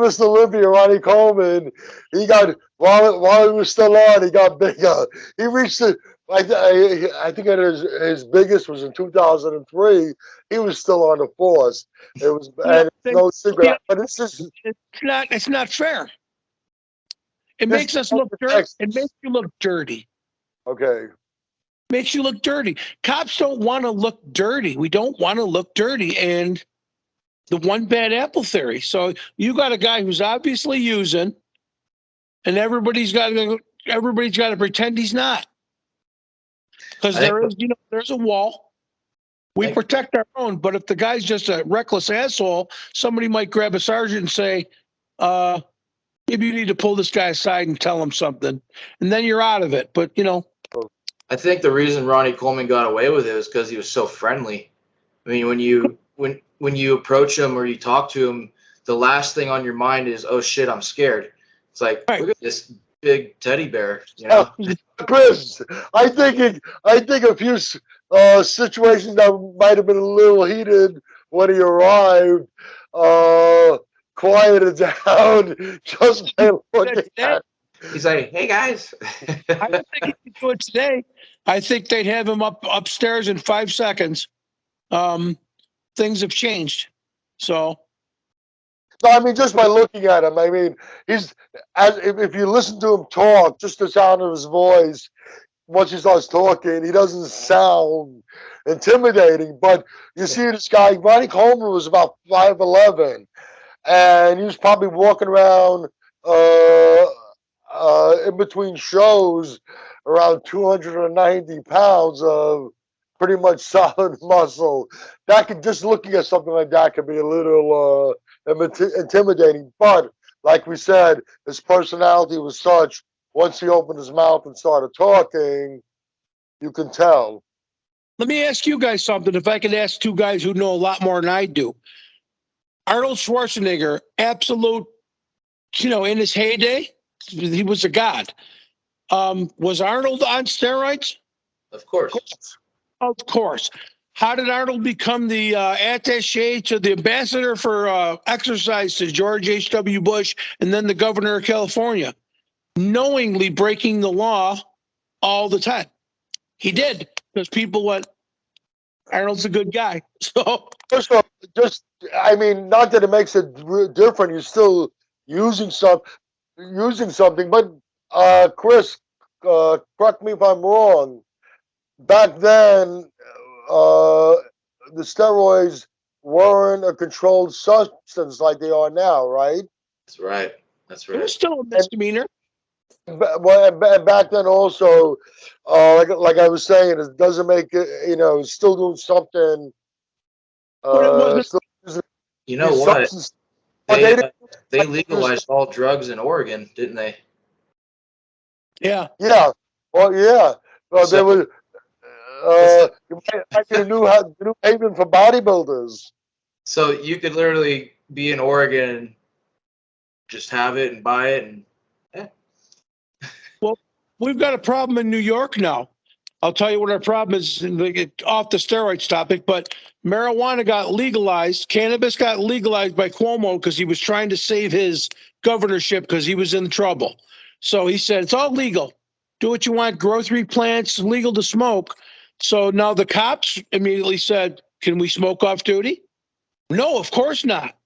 Mr. Olympia, Ronnie Coleman. He got while he was still on, he got bigger. He reached it. I think his biggest was in 2003. He was still on the force. It was and it's no secret, but it's just it's not fair. It makes us look dirty. It makes you look dirty. Okay. Makes you look dirty. Cops don't want to look dirty. We don't want to look dirty, and the one bad apple theory. So you got a guy who's obviously using, and everybody's got to pretend he's not, because there's a wall. We protect our own, but if the guy's just a reckless asshole, somebody might grab a sergeant and say, maybe you need to pull this guy aside and tell him something, and then you're out of it. But I think the reason Ronnie Coleman got away with it was because he was so friendly. I mean, when you approach him or you talk to him, the last thing on your mind is, oh shit, I'm scared. It's like, look at this big teddy bear, Chris, I think a few situations that might have been a little heated when he arrived. quieted down just by looking at it. He's like, hey guys. I don't think he could do it today. I think they'd have him upstairs in 5 seconds. Things have changed. So No, I mean, just by looking at him, I mean, he's, as if you listen to him talk, just the sound of his voice, once he starts talking, he doesn't sound intimidating. But you see this guy, Ronnie Coleman was about 5'11", and he was probably walking around in between shows around 290 pounds of pretty much solid muscle. That could, just looking at something like that could be a little intimidating. But like we said, his personality was such. Once he opened his mouth and started talking, you can tell. let me ask you guys something. If I could ask two guys who know a lot more than I do. Arnold Schwarzenegger, absolute, in his heyday, he was a god. Was Arnold on steroids? Of course. Of course. How did Arnold become the attaché to the ambassador for exercise to George H.W. Bush and then the governor of California? Knowingly breaking the law all the time. He did, because people went, Arnold's a good guy. So First of all, just, I mean, not that it makes it different. You're still using something. But Chris, correct me if I'm wrong. Back then, the steroids weren't a controlled substance like they are now, right? That's right. That's it was right. still a misdemeanor. Well, and back then also, like I was saying, it doesn't make it. It's still doing something. But it wasn't. Still using You know these what? substances, but they didn't. They legalized all drugs in Oregon, didn't they? Yeah. Yeah. Well, yeah. Well, So- there was. You might get a new haven for bodybuilders. So you could literally be in Oregon and just have it and buy it, and We've got a problem in New York now. I'll tell you what our problem is, off the steroids topic, but marijuana got legalized. Cannabis got legalized by Cuomo because he was trying to save his governorship because he was in trouble. So he said, it's all legal. Do what you want. Grow 3 plants, legal to smoke. So now the cops immediately said, can we smoke off duty? No, of course not.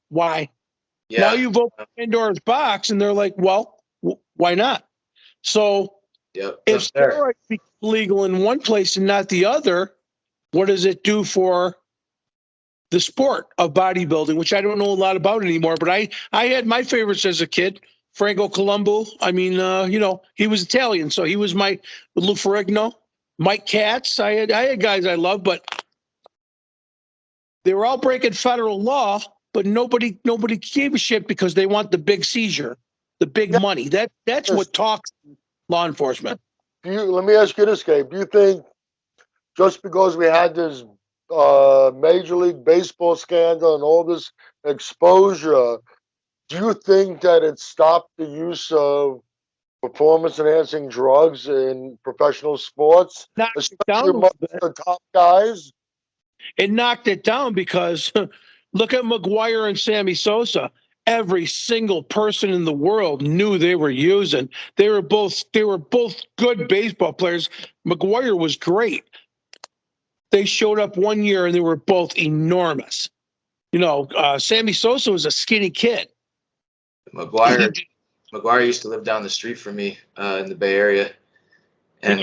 Why? yeah. Now you vote Pandora's box, and they're like, well, why not? So Yep. if Up there. steroids become legal in one place and not the other, what does it do for the sport of bodybuilding, which I don't know a lot about anymore? But I had my favorites as a kid. Franco Columbu. I mean, he was Italian, so he was my Lou Ferrigno, Mike Katz. I had guys I loved, but they were all breaking federal law. But nobody gave a shit because they want the big seizure, the big money. That's what talks law enforcement. Let me ask you this, Gabe. Do you think just because we had this Major League Baseball scandal and all this exposure, do you think that it stopped the use of performance-enhancing drugs in professional sports, Knocked it especially down a amongst little bit. the top guys? It knocked it down because look at McGuire and Sammy Sosa. Every single person in the world knew they were using. They were both good baseball players. McGuire was great. They showed up one year and they were both enormous. Sammy Sosa was a skinny kid. McGuire used to live down the street from me in the Bay Area, and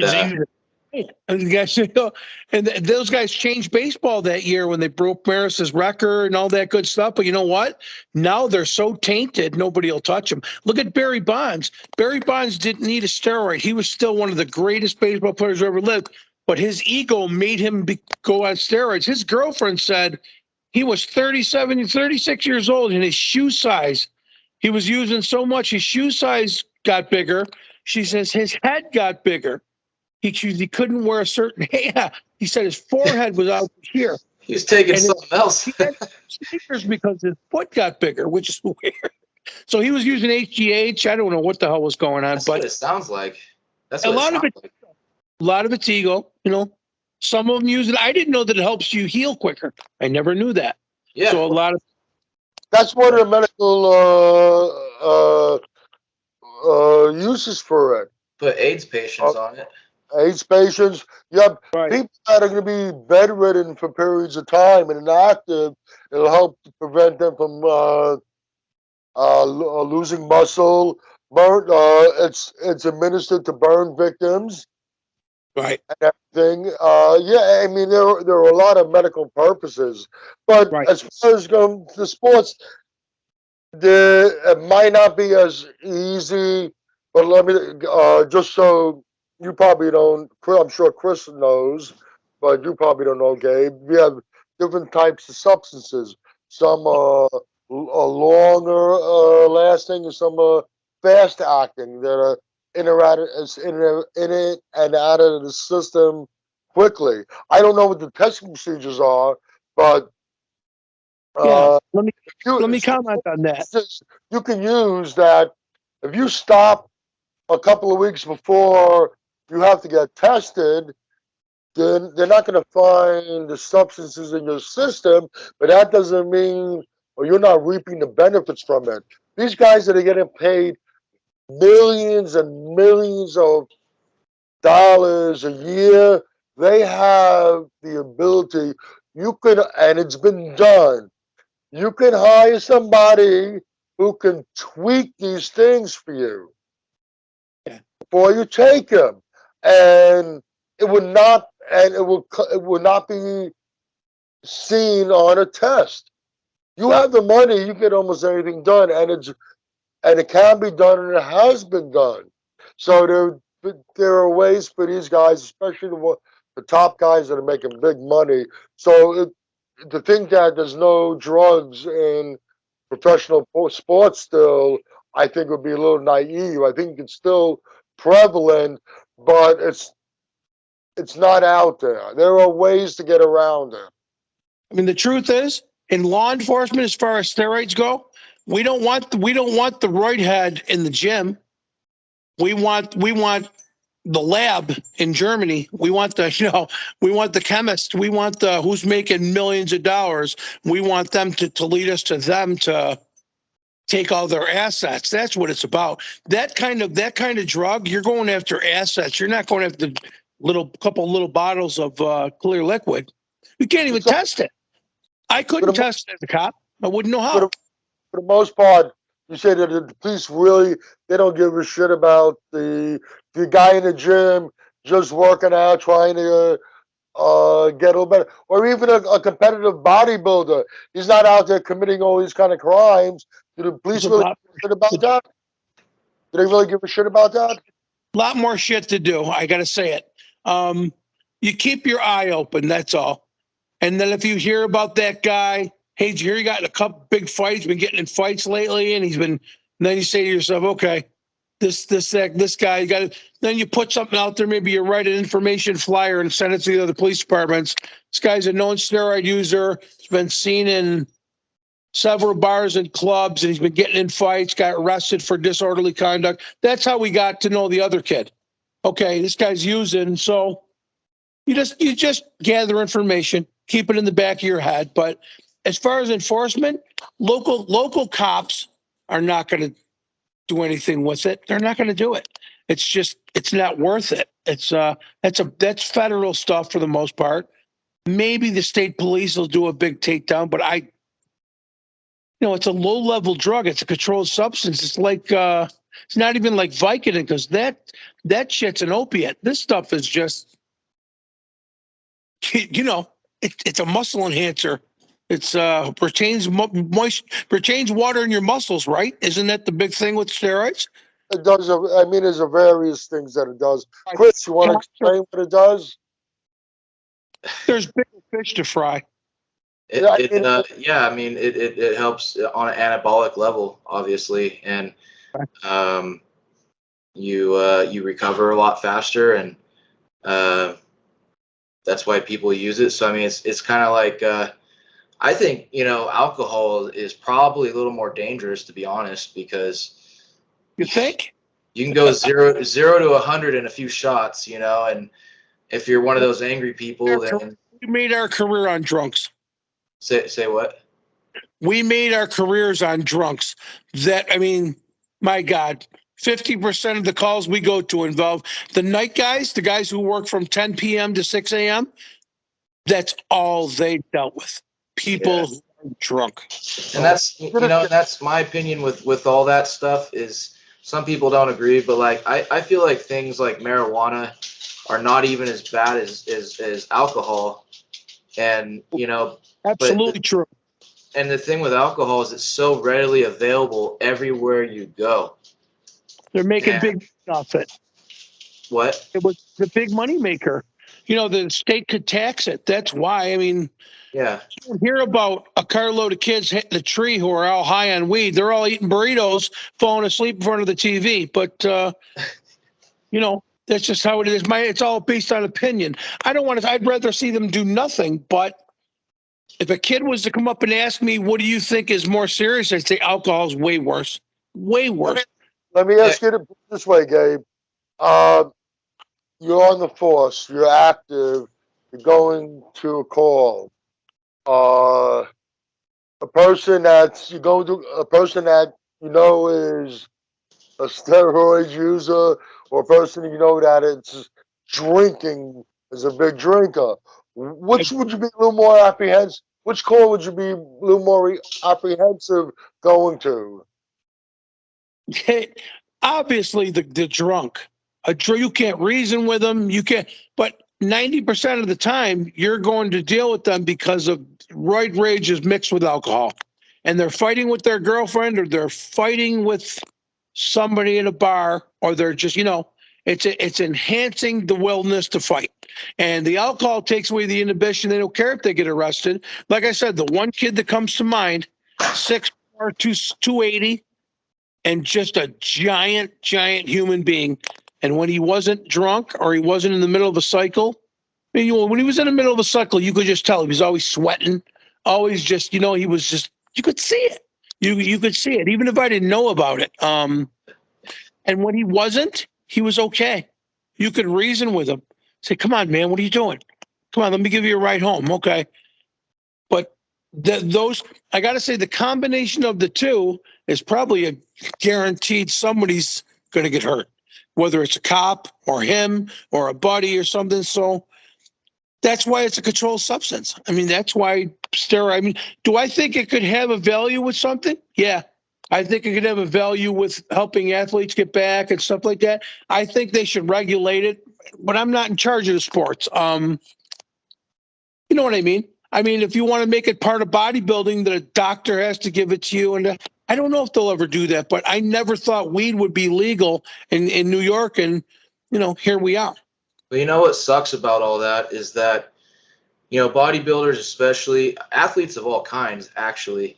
And those guys changed baseball that year when they broke Maris's record and all that good stuff. But you know what? Now they're so tainted, nobody will touch them. Look at Barry Bonds. Barry Bonds didn't need a steroid. He was still one of the greatest baseball players who ever lived. But his ego made him go on steroids. His girlfriend said he was 36 years old, and his shoe size, he was using so much, his shoe size got bigger. She says his head got bigger. He couldn't wear a certain. Yeah, he said his forehead was out here. he was taking something else. He had sneakers because his foot got bigger, which is weird. So he was using HGH. I don't know what the hell was going on, That's but what it sounds like. That's a what lot it of sounds it, like. a lot of it's ego. Some of them use it. I didn't know that it helps you heal quicker. I never knew that. Yeah. So a lot of That's one of the medical uses for it. Put AIDS patients on it. AIDS patients. You have Right. people that are going to be bedridden for periods of time and inactive. It'll help to prevent them from losing muscle. Burn. It's administered to burn victims Right. and everything. Yeah, I mean there are a lot of medical purposes, but Right. as far as going to sports, it might not be as easy. But let me just so you probably don't. I'm sure Chris knows, but you probably don't know, Gabe. We have different types of substances. Some are longer lasting, and some are fast acting that are in it and out of the system quickly. I don't know what the testing procedures are, but Yeah. uh, Let me some comment on that. substances you can use that if you stop a couple of weeks before you have to get tested, then they're not going to find the substances in your system, but that doesn't mean or you're not reaping the benefits from it. These guys that are getting paid millions and millions of dollars a year, they have the ability. You can, and it's been done. You can hire somebody who can tweak these things for you Yeah. before you take them, and it would not, and it will not be seen on a test. You have the money, you get almost anything done, and it can be done, and it has been done. So there are ways for these guys, especially the top guys that are making big money. So to think that there's no drugs in professional sports still, I think would be a little naive. I think it's still prevalent, but it's not out there. There are ways to get around it. I mean, the truth is, in law enforcement, as far as steroids go, we don't want the roid head in the gym. We want the lab in Germany. We want the we want the chemist. We want the who's making millions of dollars. We want them to lead us to them to take all their assets. That's what it's about. That kind of drug, you're going after assets. You're not going after little bottles of clear liquid. You can't even It's all, test it. I for, couldn't the, test it as a cop. I wouldn't know for, how. the, for the most part, you say that the police really they don't give a shit about the guy in the gym just working out, trying to get a little better, or even a competitive bodybuilder. He's not out there committing all these kind of crimes. Do the There's police a really give a shit about that? Do they really give a shit about that? lot more shit to do. I got to say it. Um, you keep your eye open. That's all. And then if you hear about that guy, hey, did you hear he got in a couple big fights, been getting in fights lately, and he's been. And then you say to yourself, okay, this guy, you got to. Then you put something out there. Maybe you write an information flyer and send it to the other police departments. This guy's a known steroid user. He's been seen in several bars and clubs, and he's been getting in fights. Got arrested for disorderly conduct. That's how we got to know the other kid. Okay, this guy's using. So you just gather information, keep it in the back of your head. But as far as enforcement, local cops are not going to do anything with it. They're not going to do it. It's not worth it. That's federal stuff for the most part. Maybe the state police will do a big takedown, but it's a low level drug. It's a controlled substance. It's like it's not even like Vicodin because that shit's an opiate. This stuff is just it's a muscle enhancer. It's retains water in your muscles, right? Isn't that the big thing with steroids? It does. I mean, there's various things that it does. Chris, you want to explain what it does? There's bigger fish to fry. I mean, it helps on an anabolic level, obviously, and you recover a lot faster, and that's why people use it. So I mean, it's kind of like I think alcohol is probably a little more dangerous, to be honest, because You think? you can go zero to 100 in a few shots, and if you're one of those angry people, then We made our career on drunks. say what? We made our careers on drunks. My God, 50% of the calls we go to involve the night guys, the guys who work from 10 p.m. to 6 a.m. That's all they dealt with. People who are drunk. And that's my opinion with all that stuff is some people don't agree, but like I feel like things like marijuana are not even as bad as alcohol. And Absolutely true. And the thing with alcohol is it's so readily available everywhere you go. They're making big off it. What? It was the big money maker. The state could tax it. That's why. Yeah. You don't hear about a carload of kids hitting a tree who are all high on weed. They're all eating burritos, falling asleep in front of the TV. But, that's just how it is. It's all based on opinion. I'd rather see them do nothing. But if a kid was to come up and ask me, what do you think is more serious? I'd say alcohol is way worse. Way worse. Let me ask you this way, Gabe. You're on the force. You're active. You're going to a call. A person that is a steroid user, or a person that it's drinking is a big drinker. Which would you be a little more apprehensive? Which call would you be a little more apprehensive going to? Obviously, the drunk. You can't reason with them. You can't. But 90% of the time, you're going to deal with them because of roid rage is mixed with alcohol, and they're fighting with their girlfriend, or they're fighting with somebody in a bar, or they're just it's enhancing the willingness to fight. And the alcohol takes away the inhibition. They don't care if they get arrested. Like I said, the one kid that comes to mind, 6'4", 280. And just a giant human being. And when he wasn't drunk or he wasn't in the middle of a cycle, when he was in the middle of a cycle, you could just tell he was always sweating, always just, he was just, you could see it. You could see it, even if I didn't know about it. And when he wasn't, he was okay. You could reason with him. Say, come on, man, what are you doing? Come on, let me give you a ride home. Okay. But I got to say, the combination of the two is probably a guaranteed somebody's going to get hurt, whether it's a cop or him or a buddy or something. So that's why it's a controlled substance. That's why steroid. Do I think it could have a value with something? Yeah. I think it could have a value with helping athletes get back and stuff like that. I think they should regulate it, but I'm not in charge of the sports. You know what I mean? If you want to make it part of bodybuilding, that a doctor has to give it to you. And I don't know if they'll ever do that, but I never thought weed would be legal in New York. And, here we are. Well, what sucks about all that is that, bodybuilders, especially athletes of all kinds, actually,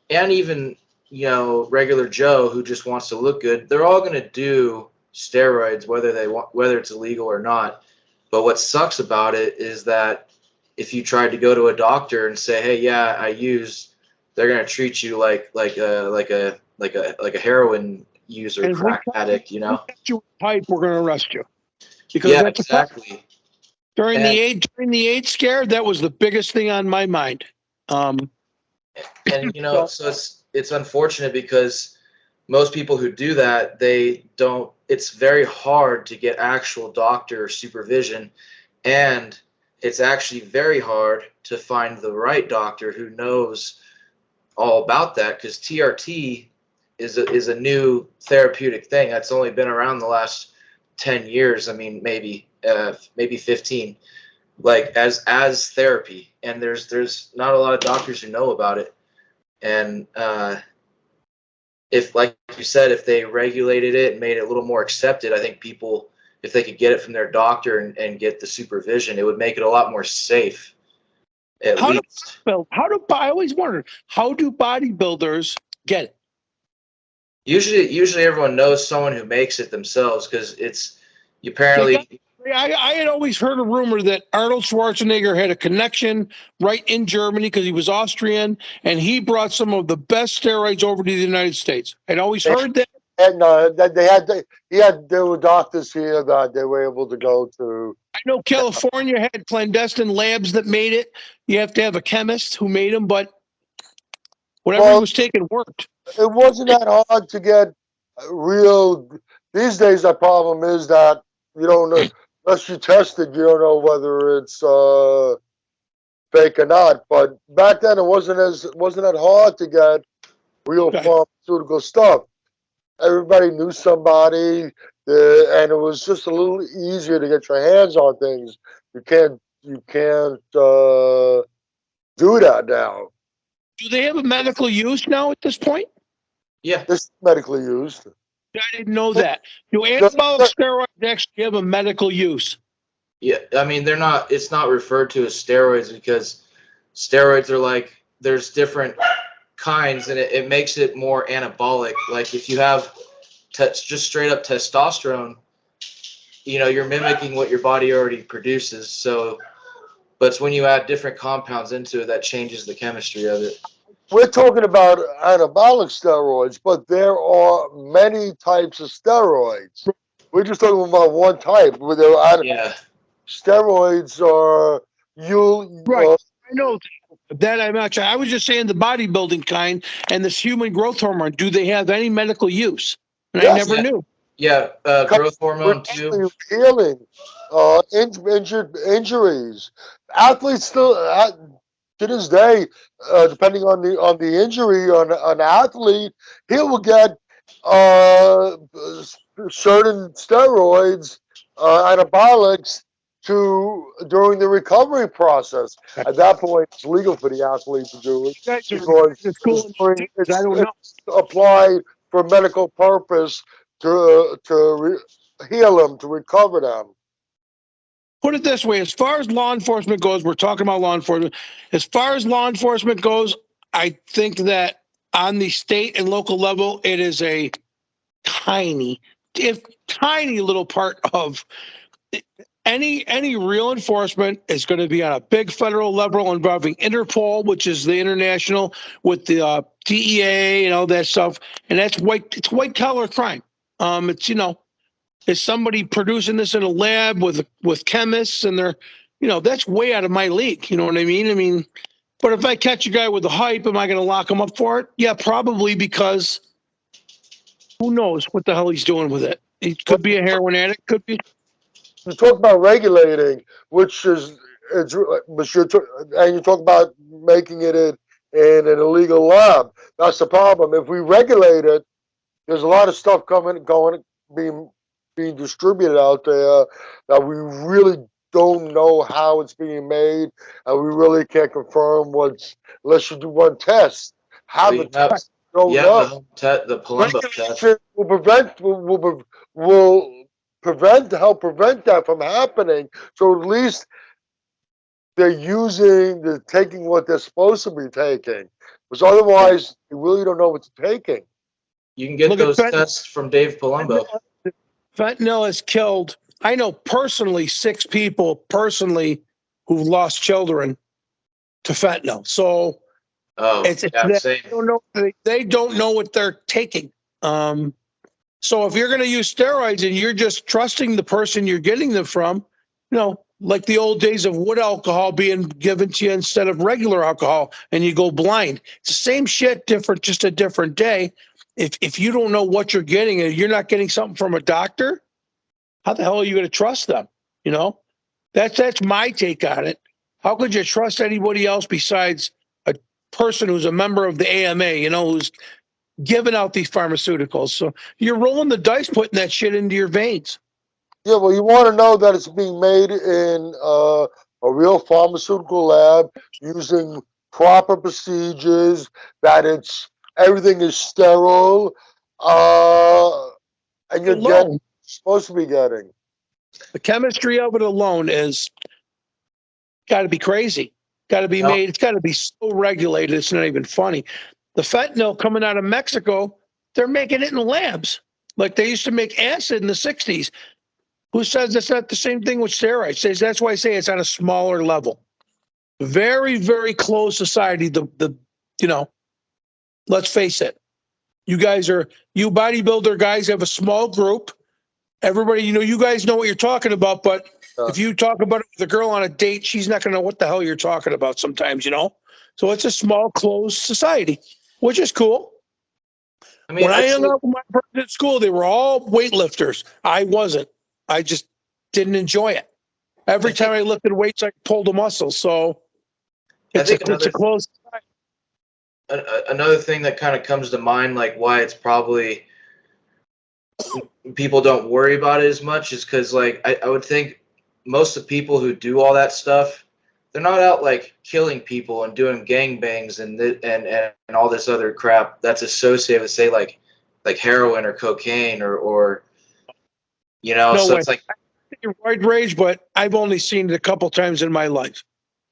and even, regular Joe who just wants to look good, they're all going to do steroids, whether it's illegal or not. But what sucks about it is that if you tried to go to a doctor and say, "Hey, yeah, I use," they're gonna treat you like a heroin user, And crack addict. If we catch you type, we're going to arrest you. Because Yeah, that's exactly. During the AIDS scare, that was the biggest thing on my mind. And so it's unfortunate because most people who do that, they don't. It's very hard to get actual doctor supervision, and it's actually very hard to find the right doctor who knows all about that, because TRT is a new therapeutic thing that's only been around the last 10 years. Maybe 15, like as therapy, and there's not a lot of doctors who know about it. And if, like you said, if they regulated it and made it a little more accepted, I think people, if they could get it from their doctor and get the supervision, it would make it a lot more safe. I always wondered, how do bodybuilders get it? Usually everyone knows someone who makes it themselves, because it's apparently. I had always heard a rumor that Arnold Schwarzenegger had a connection right in Germany because he was Austrian, and he brought some of the best steroids over to the United States. I'd always heard that. And there were doctors here that they were able to go to. I know California had clandestine labs that made it. You have to have a chemist who made them, but Whatever he Well, was taking worked. it wasn't that hard to get real. These days, the problem is that you don't know, unless you test it, you don't know whether it's fake or not. But back then, it wasn't that hard to get real Okay. pharmaceutical stuff. Everybody knew somebody, and it was just a little easier to get your hands on things. You can't do that now. Do they have a medical use now at this point? Yeah. It's medically used. I didn't know that. Do The- anabolic the- steroids actually have a medical use? Yeah. I mean, they're not. It's not referred to as steroids because steroids are like there's different kinds, and it makes it more anabolic. Like if you have just straight up testosterone, you're mimicking what your body already produces. So, but it's when you add different compounds into it that changes the chemistry of it. We're talking about anabolic steroids, but there are many types of steroids. We're just talking about one type. Where Yeah. steroids are you. Right. I know that I'm not. I was just saying the bodybuilding kind and this human growth hormone. Do they have any medical use? And I Yes, never knew. Yeah. Growth hormone too. healing, injuries. Athletes still, to this day, depending on the injury on an athlete, he will get uh, certain steroids, anabolics, during the recovery process. At that point, it's legal for the athlete to do it You guys because are cool. I don't know. it's applied for medical purpose to heal them, to recover them. Put it this way: as far as law enforcement goes, we're talking about law enforcement. As far as law enforcement goes, I think that on the state and local level, it is a tiny, if tiny little part of any real enforcement is going to be on a big federal level involving Interpol, which is the international, with the DEA and all that stuff, and that's it's white collar crime. It's is somebody producing this in a lab with chemists, and they're that's way out of my league. You know what I mean? But if I catch a guy with the hype, am I going to lock him up for it? Yeah, probably, because who knows what the hell he's doing with it. He could be a heroin addict, could be. You talk about regulating, which is and you talk about making it in an illegal lab. That's the problem. If we regulate it, there's a lot of stuff being distributed out there that we really don't know how it's being made, and we really can't confirm unless you do one test. Have Well, a test. Don't yeah, know. the Palumbo test. Regulation will help prevent that from happening. So at least they're taking what they're supposed to be taking, because otherwise you really don't know what you're taking. You can get Look at those tests from Dave Palumbo. Fentanyl has killed, I know personally, 6 people personally who've lost children to fentanyl. So Oh, it's yeah, same. they don't know what they're taking. So if you're going to use steroids and you're just trusting the person you're getting them from, like the old days of wood alcohol being given to you instead of regular alcohol, and you go blind. It's the same shit, different, just a different day. If you don't know what you're getting and you're not getting something from a doctor, how the hell are you going to trust them? That's my take on it. How could you trust anybody else besides a person who's a member of the AMA, who's giving out these pharmaceuticals? So you're rolling the dice putting that shit into your veins. Yeah, well, you want to know that it's being made in a real pharmaceutical lab using proper procedures, that everything is sterile, and you're supposed to be getting. The chemistry of it alone is got to be crazy. Got to be made. It's got to be so regulated. It's not even funny. The fentanyl coming out of Mexico, they're making it in labs like they used to make acid in the 60s. Who says it's not the same thing with steroids? That's why I say it's on a smaller level. Very, very close society. Let's face it. You bodybuilder guys have a small group. Everybody, you guys know what you're talking about, but if you talk about it with a girl on a date, she's not going to know what the hell you're talking about sometimes, So it's a small, closed society. which is cool. I mean, When I I'd hung say, out with my friends at school, they were all weightlifters. I wasn't. I just didn't enjoy it. Every I time think, I lifted weights, I pulled a muscle. So I think it's a close. another thing that kind of comes to mind, like why it's probably people don't worry about it as much, is because like I would think most of the people who do all that stuff, they're not out like killing people and doing gangbangs and all this other crap that's associated with, say, like heroin or cocaine or No so way. it's like, You're right, rage, but I've only seen it a couple times in my life,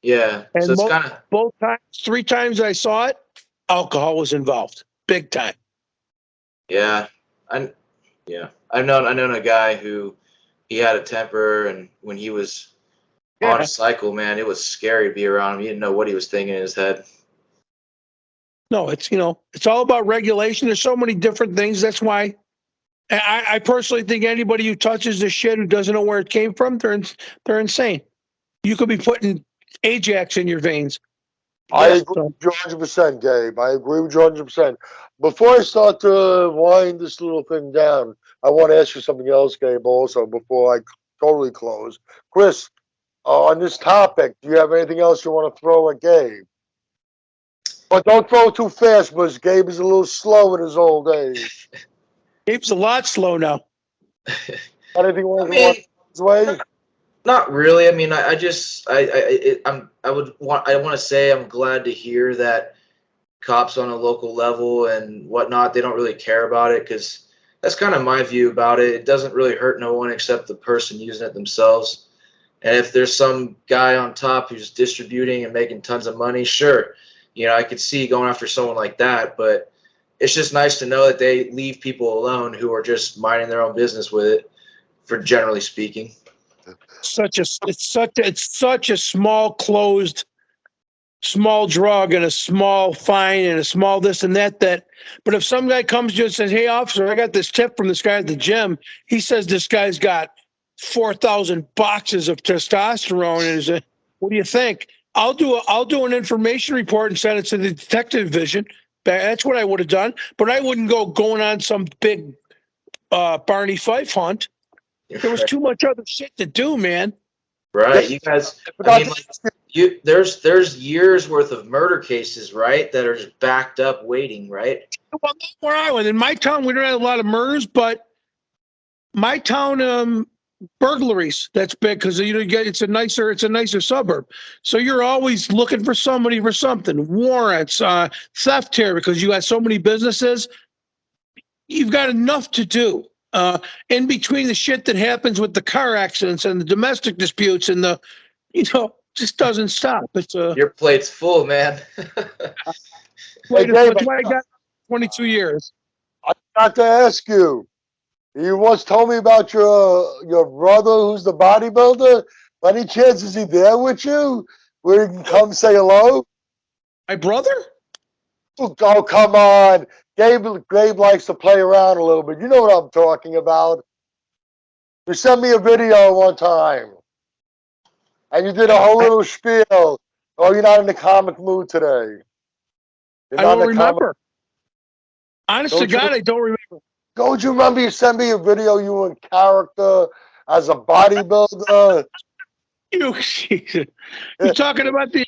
yeah, so and it's kind of, both times, 3 times I saw it, alcohol was involved, big time. yeah, I yeah, I known a guy who he had a temper, and when he was on a Yeah. cycle, man, it was scary to be around him. You didn't know what he was thinking in his head. No, it's all about regulation. There's so many different things. That's why I personally think anybody who touches this shit who doesn't know where it came from, they're insane. You could be putting Ajax in your veins. I Yeah. agree with you 100%, Gabe. I agree with you 100%. Before I start to wind this little thing down, I want to ask you something else, Gabe, also, before I totally close. Chris, on this topic, do you have anything else you want to throw at Gabe? But don't throw too fast, because Gabe is a little slow in his old age. Gabe's a lot slow now. Anything you I want to mean, his way? not really. I mean, I just I want to say I'm glad to hear that cops on a local level and whatnot, they don't really care about it, because that's kind of my view about it. It doesn't really hurt no one except the person using it themselves. And if there's some guy on top who's distributing and making tons of money, sure, I could see going after someone like that. But it's just nice to know that they leave people alone who are just minding their own business with it, for generally speaking. It's such a small closed small drug and a small fine and a small this and that. But if some guy comes to you and says, "Hey, officer, I got this tip from this guy at the gym. He says this guy's got 4,000 boxes of testosterone," and is what do you think? I'll do an information report and send it to the detective division. That's what I would have done. But I wouldn't going on some big Barney Fife hunt. There was too much other shit to do, man. Right. You guys, I mean, like, there's years worth of murder cases, right, that are just backed up waiting, right? Well, not where I was. In my town, we don't have a lot of murders, but my town, burglaries, that's big because it's a nicer suburb. So you're always looking for somebody for something. Warrants, theft here, because you got so many businesses. You've got enough to do. In between the shit that happens with the car accidents and the domestic disputes and just doesn't stop. It's Your plate's full, man. Hey, Gabe, that's why I got 22 years. I got to ask you. You once told me about your brother who's the bodybuilder. By any chance is he there with you? Where you can come say hello? My brother? Oh, come on. Gabe likes to play around a little bit. You know what I'm talking about. You sent me a video one time. And you did a whole little spiel. Oh, you're not in the comic mood today. You're I not don't in the comic. remember. Honest to God, I don't remember. Don't you remember you sent me a video you in character as a bodybuilder? You're talking about the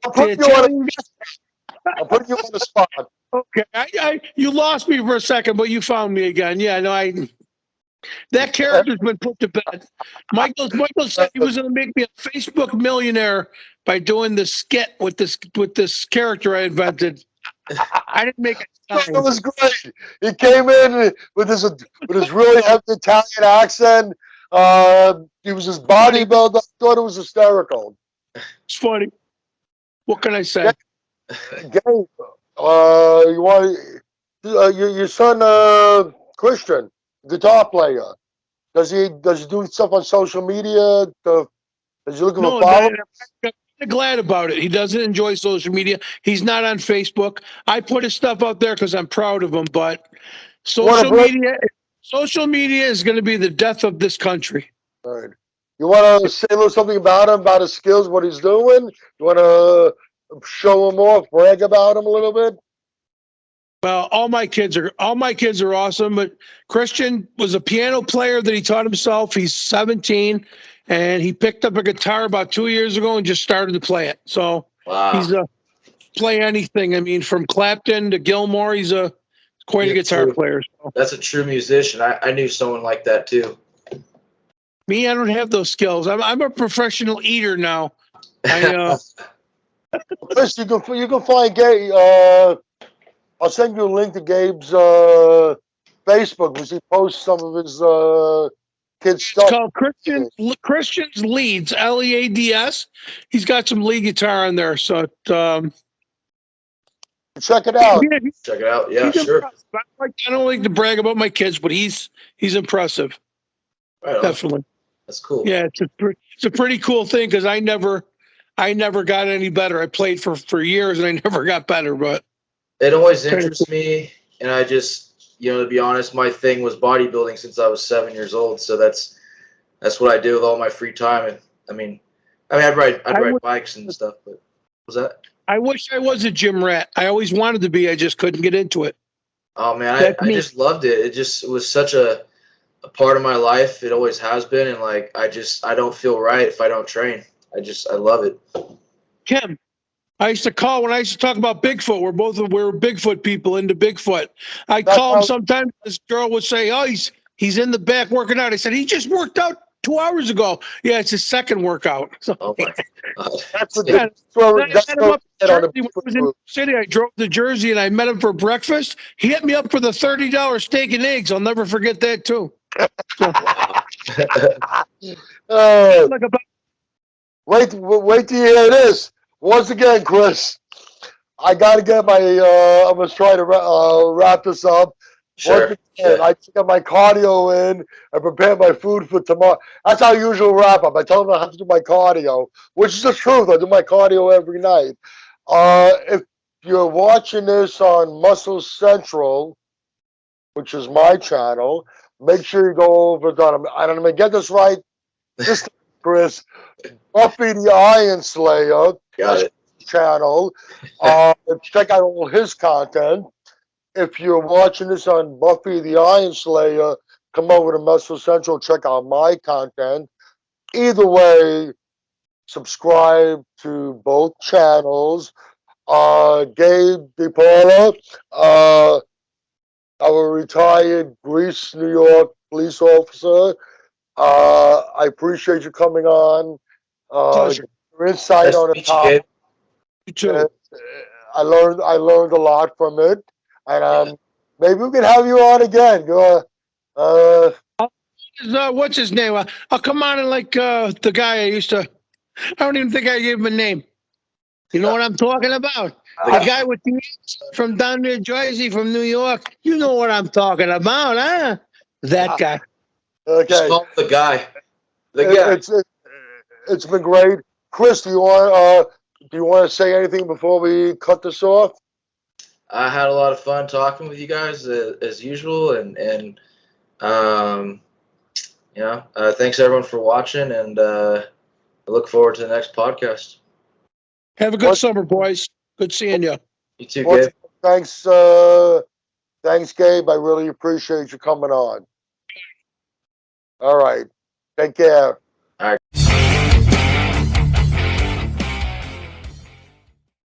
I'll put Italian guy? I'll put you on the spot. Okay, you lost me for a second, but you found me again. Yeah, no, that character's been put to bed. Michael said he was going to make me a Facebook millionaire by doing this skit with this character I invented. I didn't make it. It was great. He came in with his really heavy Italian accent. He was his bodybuilder. I thought it was hysterical. It's funny. What can I say? Gabe, you want your son Christian, guitar player? Does he do stuff on social media? Is he looking for followers? I'm glad about it. He doesn't enjoy social media. He's not on Facebook. I put his stuff out there because I'm proud of him. But social media is going to be the death of this country. All right. You want to say a little something about him, about his skills, what he's doing? You want to show him off, brag about him a little bit? Well, all my kids are awesome, but Christian was a piano player that he taught himself. He's 17 and he picked up a guitar about 2 years ago and just started to play it. So he's Wow. a play anything. I mean, from Clapton to Gilmore, he's a quite a Yeah, guitar true. player. So. That's a true musician. I knew someone like that too. Me, I don't have those skills. I'm a professional eater now. I Chris, you can find Gabe. I'll send you a link to Gabe's Facebook because he posts some of his kids it's stuff. called Christian's Leads, Leads. He's got some lead guitar on there. So Check it out. yeah, Check it out. Yeah, he's sure. impressive. I don't like to brag about my kids, but he's impressive. Right on. Definitely. That's cool. Yeah, it's a pretty cool thing because I never got any better. I played for years and I never got better, but It always interests me, and I just, to be honest, my thing was bodybuilding since I was 7 years old. So that's what I do with all my free time. And I'd ride bikes and stuff. But what was that? I wish I was a gym rat. I always wanted to be. I just couldn't get into it. Oh man, I just loved it. It was such a part of my life. It always has been, and like I don't feel right if I don't train. I love it. Kim, I used to call when I used to talk about Bigfoot. We're Bigfoot people into Bigfoot. I call him sometimes. This girl would say, "Oh, he's in the back working out." I said, "He just worked out 2 hours ago." Yeah, it's his second workout. So, Oh my God. That's what yeah. that's what in City. I drove to Jersey and I met him for breakfast. He hit me up for the $30 steak and eggs. I'll never forget that too. So, like about wait till you hear this. Once again, Chris, I got to get my. I'm gonna try to wrap this up. Sure. I get my cardio in and prepare my food for tomorrow. That's how I usually wrap up. I tell them I have to do my cardio, which is the truth. I do my cardio every night. If you're watching this on Muscle Central, which is my channel, make sure you go over to, and I'm going to get this right this time, Chris, Buffy the Iron Slayer channel. Check out all his content. If you're watching this on Buffy the Iron Slayer, come over to Muscle Central, check out my content. Either way, subscribe to both channels. Gabe DePaula, our retired Greece, New York police officer. I appreciate you coming on. pleasure. Your insight on the topic. You too. I learned a lot from it, and maybe we can have you on again. What's his name? I'll come on and like the guy I used to. I don't even think I gave him a name. You know what I'm talking about? The guy with the from down near Jersey, from New York. You know what I'm talking about, huh? That guy. Okay. Just call him the guy. The guy. It's been great. Chris, do you want to say anything before we cut this off? I had a lot of fun talking with you guys as usual, and thanks everyone for watching, and I look forward to the next podcast. Have a good summer, boys. Good seeing you. You too, Gabe. Thanks, Gabe. I really appreciate you coming on. All right. Take care.